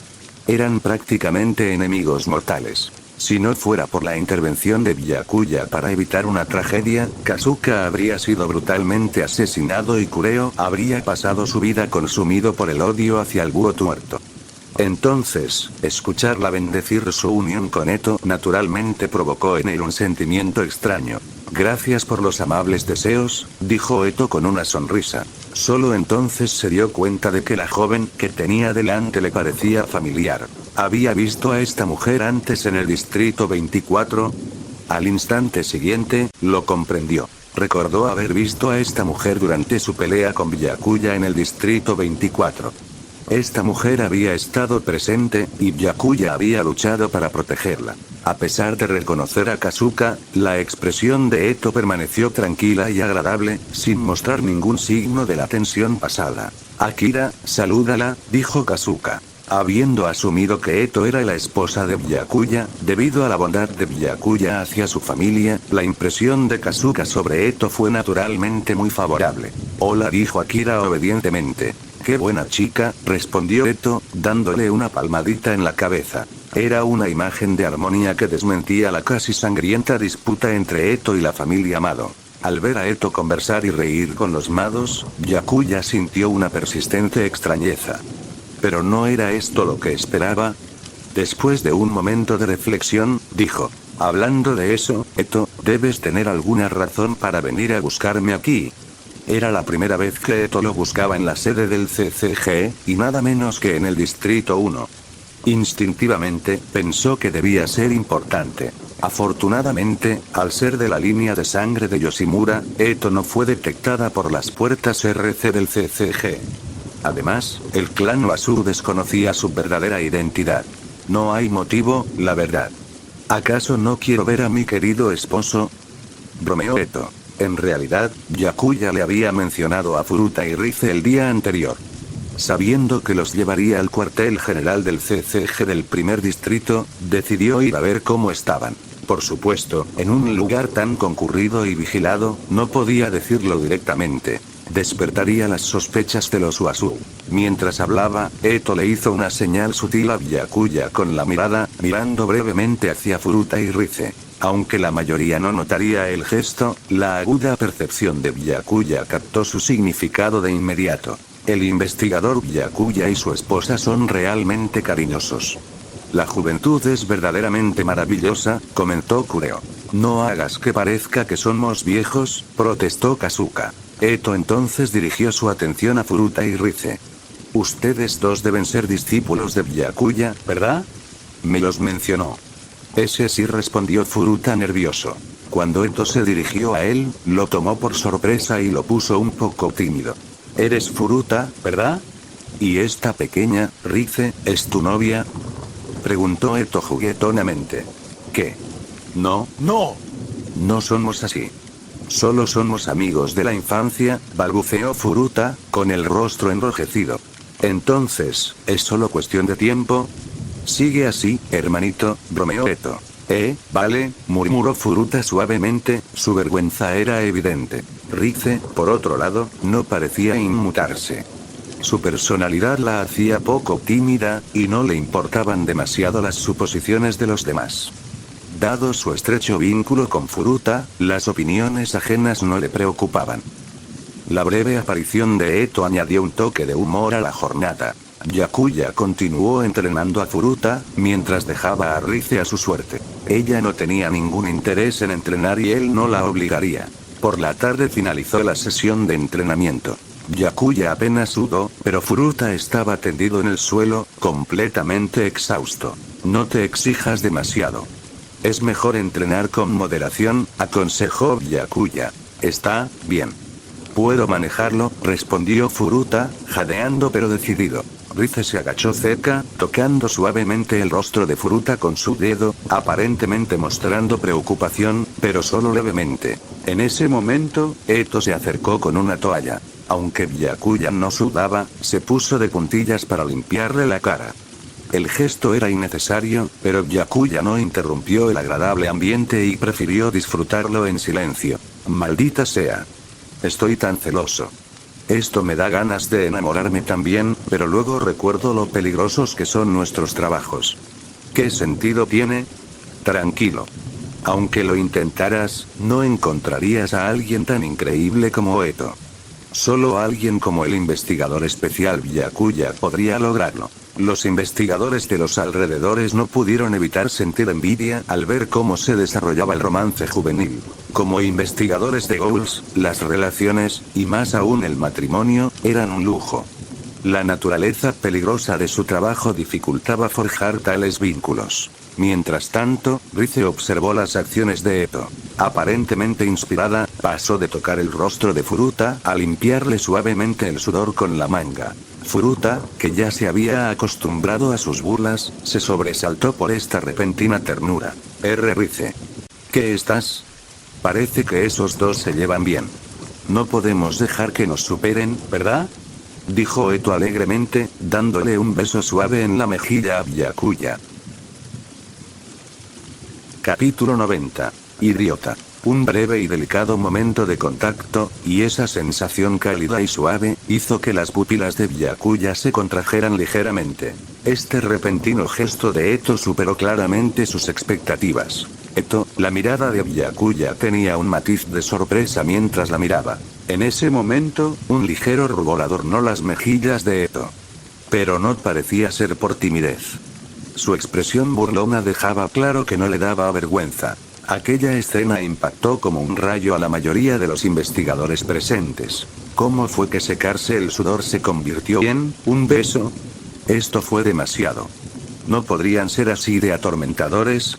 Eran prácticamente enemigos mortales. Si no fuera por la intervención de Byakuya para evitar una tragedia, Kasuka habría sido brutalmente asesinado y Kureo habría pasado su vida consumido por el odio hacia el Guo tuerto. Entonces, escucharla bendecir su unión con Eto naturalmente provocó en él un sentimiento extraño. Gracias por los amables deseos, dijo Eto con una sonrisa. Solo entonces se dio cuenta de que la joven que tenía delante le parecía familiar. ¿Había visto a esta mujer antes en el distrito 24? Al instante siguiente, lo comprendió. Recordó haber visto a esta mujer durante su pelea con Byakuya en el distrito 24. Esta mujer había estado presente, y Byakuya había luchado para protegerla. A pesar de reconocer a Kasuka, la expresión de Eto permaneció tranquila y agradable, sin mostrar ningún signo de la tensión pasada. Akira, salúdala, dijo Kasuka. Habiendo asumido que Eto era la esposa de Byakuya, debido a la bondad de Byakuya hacia su familia, la impresión de Kasuka sobre Eto fue naturalmente muy favorable. Hola, dijo Akira obedientemente. Qué buena chica, respondió Eto, dándole una palmadita en la cabeza. Era una imagen de armonía que desmentía la casi sangrienta disputa entre Eto y la familia Mado. Al ver a Eto conversar y reír con los Mados, Byakuya sintió una persistente extrañeza. Pero no era esto lo que esperaba. Después de un momento de reflexión, dijo, hablando de eso, Eto, debes tener alguna razón para venir a buscarme aquí. Era la primera vez que Eto lo buscaba en la sede del CCG, y nada menos que en el Distrito 1. Instintivamente, pensó que debía ser importante. Afortunadamente, al ser de la línea de sangre de Yoshimura, Eto no fue detectada por las puertas RC del CCG. Además, el clan Wasu desconocía su verdadera identidad. No hay motivo, la verdad. ¿Acaso no quiero ver a mi querido esposo? Bromeó Eto. En realidad, Byakuya le había mencionado a Furuta y Rize el día anterior. Sabiendo que los llevaría al cuartel general del CCG del primer distrito, decidió ir a ver cómo estaban. Por supuesto, en un lugar tan concurrido y vigilado, no podía decirlo directamente. Despertaría las sospechas de los Wasu. Mientras hablaba, Eto le hizo una señal sutil a Byakuya con la mirada, mirando brevemente hacia Furuta y Rize. Aunque la mayoría no notaría el gesto, la aguda percepción de Byakuya captó su significado de inmediato. El investigador Byakuya y su esposa son realmente cariñosos. La juventud es verdaderamente maravillosa, comentó Kureo. No hagas que parezca que somos viejos, protestó Kasuka. Eto entonces dirigió su atención a Furuta y Rize. Ustedes dos deben ser discípulos de Byakuya, ¿verdad? Me los mencionó. Ese sí, respondió Furuta nervioso. Cuando Eto se dirigió a él, lo tomó por sorpresa y lo puso un poco tímido. Eres Furuta, ¿verdad? ¿Y esta pequeña, Rize, es tu novia? Preguntó Eto juguetonamente. ¿Qué? No. ¡No! No somos así. Solo somos amigos de la infancia, balbuceó Furuta, con el rostro enrojecido. Entonces, ¿es solo cuestión de tiempo? Sigue así, hermanito, bromeó Eto. Vale, murmuró Furuta suavemente, su vergüenza era evidente. Rize, por otro lado, no parecía inmutarse. Su personalidad la hacía poco tímida, y no le importaban demasiado las suposiciones de los demás. Dado su estrecho vínculo con Furuta, las opiniones ajenas no le preocupaban. La breve aparición de Eto añadió un toque de humor a la jornada. Byakuya continuó entrenando a Furuta, mientras dejaba a Rize a su suerte. Ella no tenía ningún interés en entrenar y él no la obligaría. Por la tarde finalizó la sesión de entrenamiento. Byakuya apenas sudó, pero Furuta estaba tendido en el suelo, completamente exhausto. No te exijas demasiado. Es mejor entrenar con moderación, aconsejó Byakuya. Está bien. Puedo manejarlo, respondió Furuta, jadeando pero decidido. Rize se agachó cerca, tocando suavemente el rostro de Furuta con su dedo, aparentemente mostrando preocupación, pero solo levemente. En ese momento, Eto se acercó con una toalla. Aunque Byakuya no sudaba, se puso de puntillas para limpiarle la cara. El gesto era innecesario, pero Byakuya no interrumpió el agradable ambiente y prefirió disfrutarlo en silencio. Maldita sea. Estoy tan celoso. Esto me da ganas de enamorarme también, pero luego recuerdo lo peligrosos que son nuestros trabajos. ¿Qué sentido tiene? Tranquilo. Aunque lo intentaras, no encontrarías a alguien tan increíble como Eto. Solo alguien como el investigador especial Byakuya podría lograrlo. Los investigadores de los alrededores no pudieron evitar sentir envidia al ver cómo se desarrollaba el romance juvenil. Como investigadores de Ghouls, las relaciones, y más aún el matrimonio, eran un lujo. La naturaleza peligrosa de su trabajo dificultaba forjar tales vínculos. Mientras tanto, Rize observó las acciones de Eto. Aparentemente inspirada, pasó de tocar el rostro de Furuta a limpiarle suavemente el sudor con la manga. Furuta, que ya se había acostumbrado a sus burlas, se sobresaltó por esta repentina ternura. Rize. ¿Qué estás? Parece que esos dos se llevan bien. No podemos dejar que nos superen, ¿verdad? Dijo Eto alegremente, dándole un beso suave en la mejilla a Byakuya. Capítulo 90. Idiota. Un breve y delicado momento de contacto, y esa sensación cálida y suave, hizo que las pupilas de Byakuya se contrajeran ligeramente. Este repentino gesto de Eto superó claramente sus expectativas. La mirada de Byakuya tenía un matiz de sorpresa mientras la miraba. En ese momento, un ligero rubor adornó las mejillas de Eto. Pero no parecía ser por timidez. Su expresión burlona dejaba claro que no le daba vergüenza. Aquella escena impactó como un rayo a la mayoría de los investigadores presentes. ¿Cómo fue que secarse el sudor se convirtió en un beso? Esto fue demasiado. ¿No podrían ser así de atormentadores?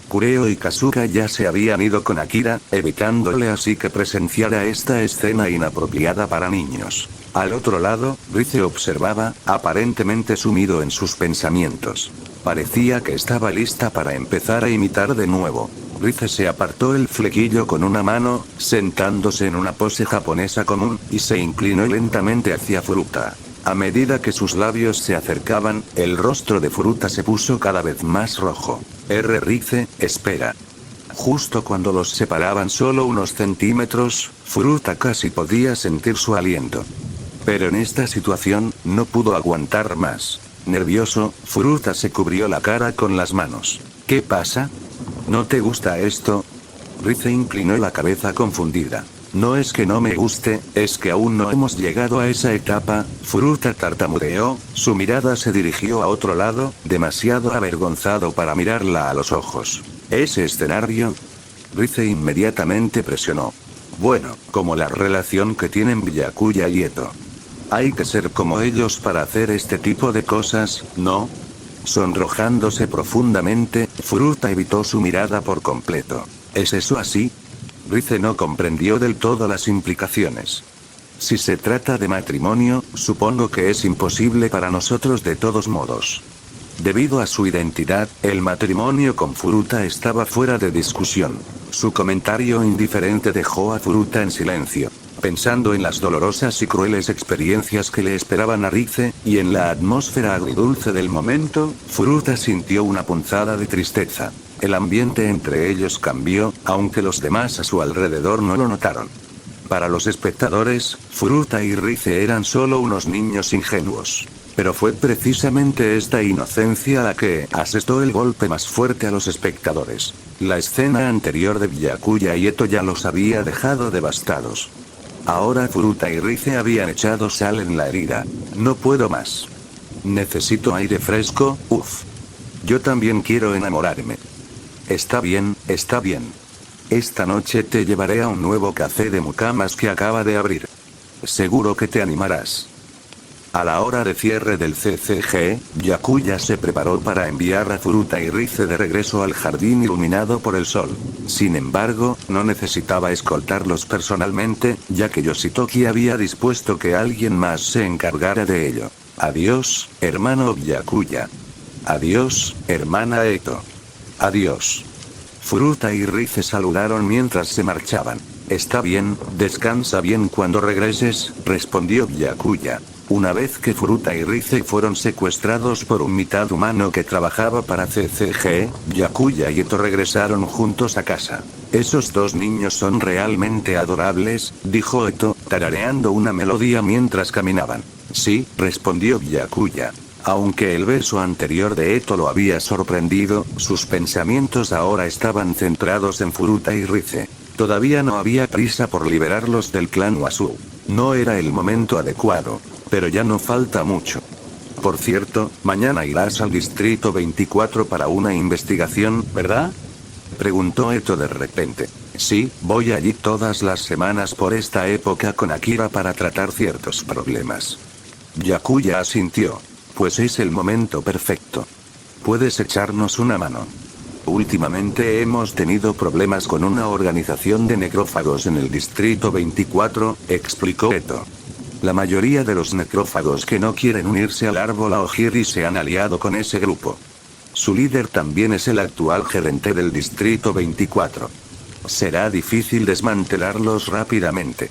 Kureo y Kasuga ya se habían ido con Akira, evitándole así que presenciara esta escena inapropiada para niños. Al otro lado, Rize observaba, aparentemente sumido en sus pensamientos. Parecía que estaba lista para empezar a imitar de nuevo. Rize se apartó el flequillo con una mano, sentándose en una pose japonesa común, y se inclinó lentamente hacia Furuta. A medida que sus labios se acercaban, el rostro de Furuta se puso cada vez más rojo. Rize, espera. Justo cuando los separaban solo unos centímetros, Furuta casi podía sentir su aliento. Pero en esta situación, no pudo aguantar más. Nervioso, Furuta se cubrió la cara con las manos. ¿Qué pasa? ¿No te gusta esto? Rize inclinó la cabeza confundida. No es que no me guste, es que aún no hemos llegado a esa etapa. Furuta tartamudeó, su mirada se dirigió a otro lado, demasiado avergonzado para mirarla a los ojos. ¿Ese escenario? Rize inmediatamente presionó. Bueno, como la relación que tienen Byakuya y Eto. Hay que ser como ellos para hacer este tipo de cosas, ¿no? Sonrojándose profundamente, Furuta evitó su mirada por completo. ¿Es eso así? Rize no comprendió del todo las implicaciones. Si se trata de matrimonio, supongo que es imposible para nosotros de todos modos. Debido a su identidad, el matrimonio con Furuta estaba fuera de discusión. Su comentario indiferente dejó a Furuta en silencio, pensando en las dolorosas y crueles experiencias que le esperaban a Rize, y en la atmósfera agridulce del momento, Furuta sintió una punzada de tristeza. El ambiente entre ellos cambió, aunque los demás a su alrededor no lo notaron. Para los espectadores, Furuta y Rize eran solo unos niños ingenuos. Pero fue precisamente esta inocencia la que asestó el golpe más fuerte a los espectadores. La escena anterior de Byakuya y Eto ya los había dejado devastados. Ahora Furuta y Rize habían echado sal en la herida. No puedo más. Necesito aire fresco, uff. Yo también quiero enamorarme. Está bien, está bien. Esta noche te llevaré a un nuevo café de mucamas que acaba de abrir. Seguro que te animarás. A la hora de cierre del CCG, Byakuya se preparó para enviar a Furuta y Rize de regreso al jardín iluminado por el sol. Sin embargo, no necesitaba escoltarlos personalmente, ya que Yoshitoki había dispuesto que alguien más se encargara de ello. Adiós, hermano Byakuya. Adiós, hermana Eto. Adiós. Furuta y Rize saludaron mientras se marchaban. Está bien, descansa bien cuando regreses, respondió Byakuya. Una vez que Furuta y Rize fueron secuestrados por un mitad humano que trabajaba para CCG, Byakuya y Eto regresaron juntos a casa. Esos dos niños son realmente adorables, dijo Eto, tarareando una melodía mientras caminaban. Sí, respondió Byakuya. Aunque el verso anterior de Eto lo había sorprendido, sus pensamientos ahora estaban centrados en Furuta y Rize. Todavía no había prisa por liberarlos del clan Wasu. No era el momento adecuado. Pero ya no falta mucho. Por cierto, mañana irás al distrito 24 para una investigación, ¿verdad? Preguntó Eto de repente. Sí, voy allí todas las semanas por esta época con Akira para tratar ciertos problemas. Byakuya asintió. Pues es el momento perfecto. ¿Puedes echarnos una mano? Últimamente hemos tenido problemas con una organización de necrófagos en el distrito 24, explicó Eto. La mayoría de los necrófagos que no quieren unirse al árbol Aogiri se han aliado con ese grupo. Su líder también es el actual gerente del distrito 24. Será difícil desmantelarlos rápidamente.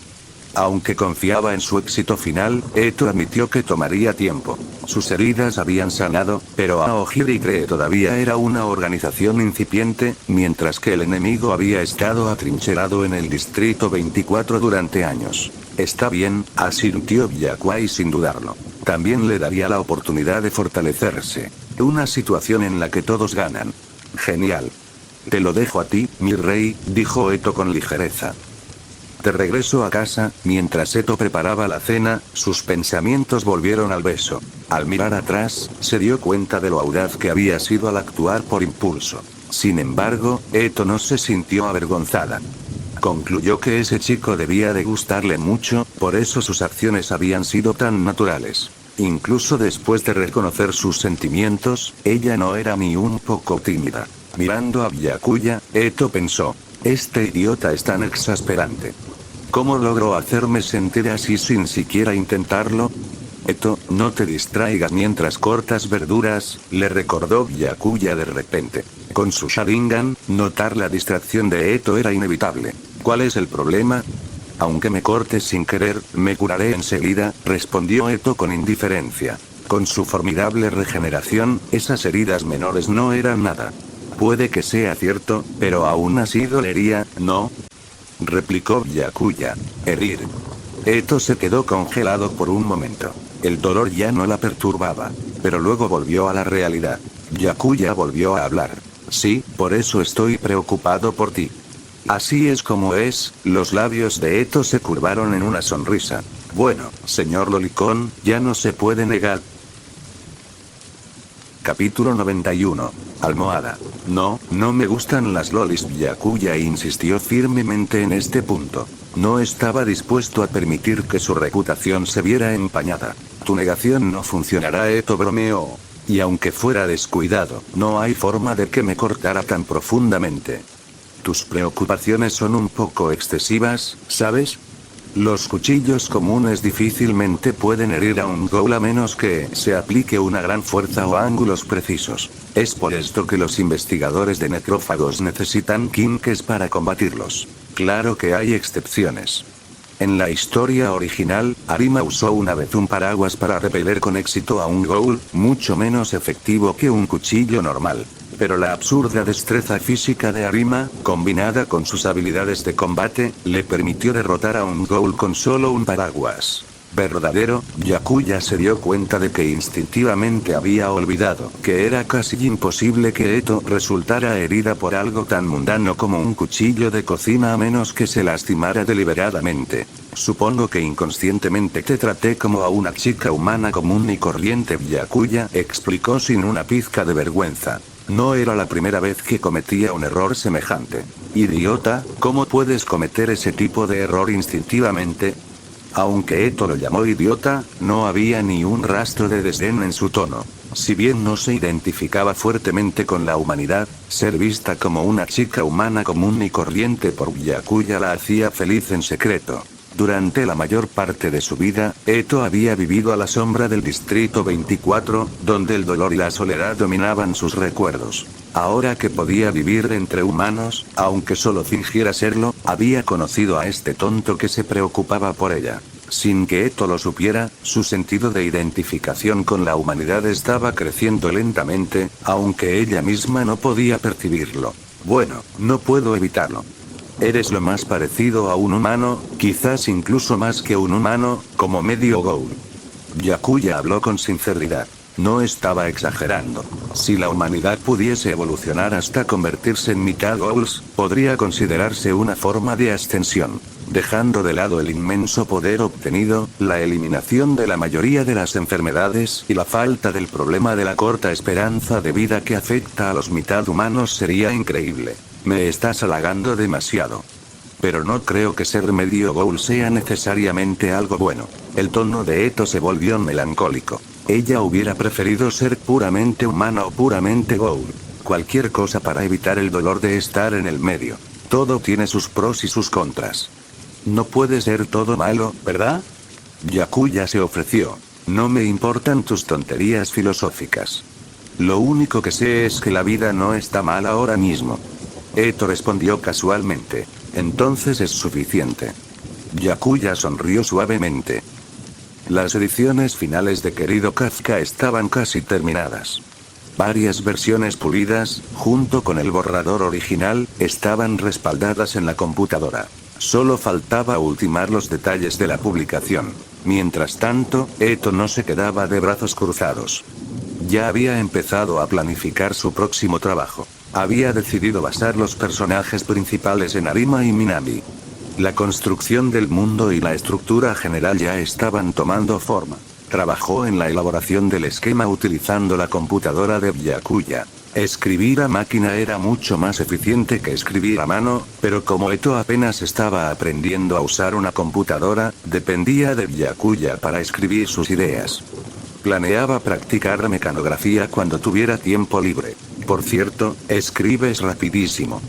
Aunque confiaba en su éxito final, Eto admitió que tomaría tiempo. Sus heridas habían sanado, pero Aogiri cree todavía era una organización incipiente, mientras que el enemigo había estado atrincherado en el distrito 24 durante años. Está bien, asintió Byakuya sin dudarlo. También le daría la oportunidad de fortalecerse. Una situación en la que todos ganan. Genial. Te lo dejo a ti, mi rey, dijo Eto con ligereza. De regreso a casa, mientras Eto preparaba la cena, sus pensamientos volvieron al beso. Al mirar atrás, se dio cuenta de lo audaz que había sido al actuar por impulso. Sin embargo, Eto no se sintió avergonzada. Concluyó que ese chico debía de gustarle mucho, por eso sus acciones habían sido tan naturales. Incluso después de reconocer sus sentimientos, ella no era ni un poco tímida. Mirando a Byakuya, Eto pensó. Este idiota es tan exasperante. ¿Cómo logró hacerme sentir así sin siquiera intentarlo? Eto, no te distraigas mientras cortas verduras, le recordó Byakuya de repente. Con su Sharingan, notar la distracción de Eto era inevitable. ¿Cuál es el problema? Aunque me cortes sin querer, me curaré enseguida, respondió Eto con indiferencia. Con su formidable regeneración, esas heridas menores no eran nada. Puede que sea cierto, pero aún así dolería, ¿no? Replicó Byakuya. Herir. Eto se quedó congelado por un momento. El dolor ya no la perturbaba. Pero luego volvió a la realidad. Byakuya volvió a hablar. Sí, por eso estoy preocupado por ti. Así es como es, los labios de Eto se curvaron en una sonrisa. Bueno, señor Lolicón, ya no se puede negar. Capítulo 91. Almohada. No me gustan las lolis. Byakuya insistió firmemente en este punto. No estaba dispuesto a permitir que su reputación se viera empañada. Tu negación no funcionará, Eto bromeó. Y aunque fuera descuidado, no hay forma de que me cortara tan profundamente. Tus preocupaciones son un poco excesivas, ¿sabes? Los cuchillos comunes difícilmente pueden herir a un ghoul a menos que se aplique una gran fuerza o ángulos precisos. Es por esto que los investigadores de necrófagos necesitan kinques para combatirlos. Claro que hay excepciones. En la historia original, Arima usó una vez un paraguas para repeler con éxito a un ghoul, mucho menos efectivo que un cuchillo normal. Pero la absurda destreza física de Arima, combinada con sus habilidades de combate, le permitió derrotar a un ghoul con solo un paraguas. Verdadero, Byakuya se dio cuenta de que instintivamente había olvidado que era casi imposible que Eto resultara herida por algo tan mundano como un cuchillo de cocina a menos que se lastimara deliberadamente. Supongo que inconscientemente te traté como a una chica humana común y corriente, Byakuya explicó sin una pizca de vergüenza. No era la primera vez que cometía un error semejante. Idiota, ¿cómo puedes cometer ese tipo de error instintivamente? Aunque Eto lo llamó idiota, no había ni un rastro de desdén en su tono. Si bien no se identificaba fuertemente con la humanidad, ser vista como una chica humana común y corriente por Byakuya la hacía feliz en secreto. Durante la mayor parte de su vida, Eto había vivido a la sombra del Distrito 24, donde el dolor y la soledad dominaban sus recuerdos. Ahora que podía vivir entre humanos, aunque solo fingiera serlo, había conocido a este tonto que se preocupaba por ella. Sin que Eto lo supiera, su sentido de identificación con la humanidad estaba creciendo lentamente, aunque ella misma no podía percibirlo. Bueno, no puedo evitarlo. Eres lo más parecido a un humano, quizás incluso más que un humano, como medio ghoul. Byakuya habló con sinceridad. No estaba exagerando. Si la humanidad pudiese evolucionar hasta convertirse en mitad ghouls, podría considerarse una forma de ascensión. Dejando de lado el inmenso poder obtenido, la eliminación de la mayoría de las enfermedades y la falta del problema de la corta esperanza de vida que afecta a los mitad humanos sería increíble. Me estás halagando demasiado. Pero no creo que ser medio ghoul sea necesariamente algo bueno. El tono de Eto se volvió melancólico. Ella hubiera preferido ser puramente humana o puramente ghoul. Cualquier cosa para evitar el dolor de estar en el medio. Todo tiene sus pros y sus contras. No puede ser todo malo, ¿verdad? Byakuya se ofreció. No me importan tus tonterías filosóficas. Lo único que sé es que la vida no está mal ahora mismo. Eto respondió casualmente. Entonces es suficiente. Byakuya sonrió suavemente. Las ediciones finales de Querido Kafka estaban casi terminadas. Varias versiones pulidas, junto con el borrador original, estaban respaldadas en la computadora. Solo faltaba ultimar los detalles de la publicación. Mientras tanto, Eto no se quedaba de brazos cruzados. Ya había empezado a planificar su próximo trabajo. Había decidido basar los personajes principales en Arima y Minami. La construcción del mundo y la estructura general ya estaban tomando forma. Trabajó en la elaboración del esquema utilizando la computadora de Byakuya. Escribir a máquina era mucho más eficiente que escribir a mano, pero como Eto apenas estaba aprendiendo a usar una computadora, dependía de Byakuya para escribir sus ideas. Planeaba practicar mecanografía cuando tuviera tiempo libre. Por cierto, escribes rapidísimo.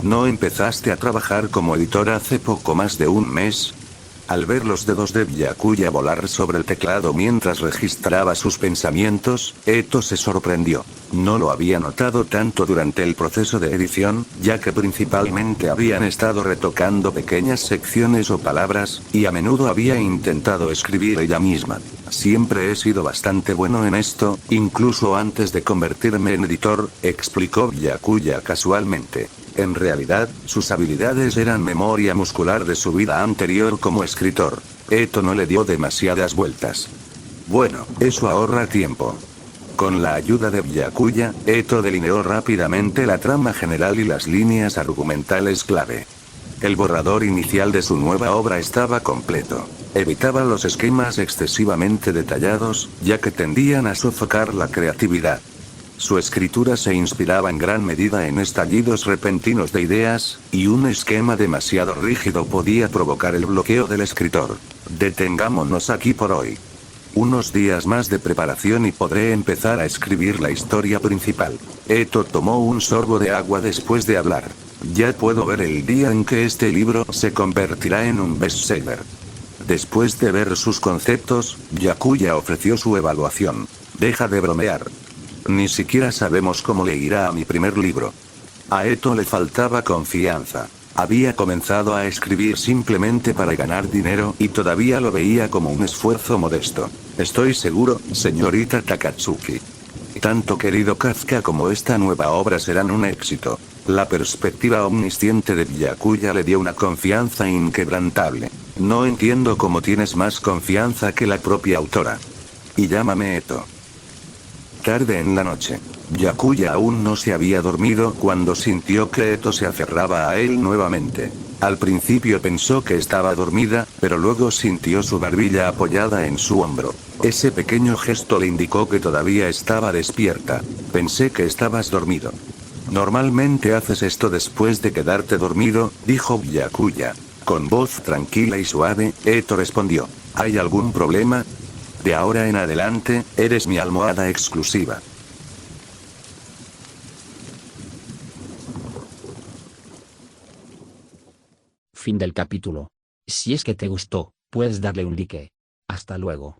¿No empezaste a trabajar como editor hace poco más de un mes? Al ver los dedos de Byakuya volar sobre el teclado mientras registraba sus pensamientos, Eto se sorprendió. No lo había notado tanto durante el proceso de edición, ya que principalmente habían estado retocando pequeñas secciones o palabras, y a menudo había intentado escribir ella misma. Siempre he sido bastante bueno en esto, incluso antes de convertirme en editor, explicó Byakuya casualmente. En realidad, sus habilidades eran memoria muscular de su vida anterior como escritor. Eto no le dio demasiadas vueltas. Bueno, eso ahorra tiempo. Con la ayuda de Byakuya, Eto delineó rápidamente la trama general y las líneas argumentales clave. El borrador inicial de su nueva obra estaba completo. Evitaba los esquemas excesivamente detallados, ya que tendían a sofocar la creatividad. Su escritura se inspiraba en gran medida en estallidos repentinos de ideas, y un esquema demasiado rígido podía provocar el bloqueo del escritor. Detengámonos aquí por hoy. Unos días más de preparación y podré empezar a escribir la historia principal. Eto tomó un sorbo de agua después de hablar. Ya puedo ver el día en que este libro se convertirá en un bestseller. Después de ver sus conceptos, Byakuya ofreció su evaluación. Deja de bromear. Ni siquiera sabemos cómo le irá a mi primer libro. A Eto le faltaba confianza. Había comenzado a escribir simplemente para ganar dinero y todavía lo veía como un esfuerzo modesto. Estoy seguro, señorita Takatsuki. Tanto querido Kafka como esta nueva obra serán un éxito. La perspectiva omnisciente de Byakuya le dio una confianza inquebrantable. No entiendo cómo tienes más confianza que la propia autora. Y llámame Eto. Tarde en la noche. Byakuya aún no se había dormido cuando sintió que Eto se aferraba a él nuevamente. Al principio pensó que estaba dormida, pero luego sintió su barbilla apoyada en su hombro. Ese pequeño gesto le indicó que todavía estaba despierta. Pensé que estabas dormido. Normalmente haces esto después de quedarte dormido, dijo Byakuya. Con voz tranquila y suave, Eto respondió. ¿Hay algún problema? De ahora en adelante, eres mi almohada exclusiva. Fin del capítulo. Si es que te gustó, puedes darle un like. Hasta luego.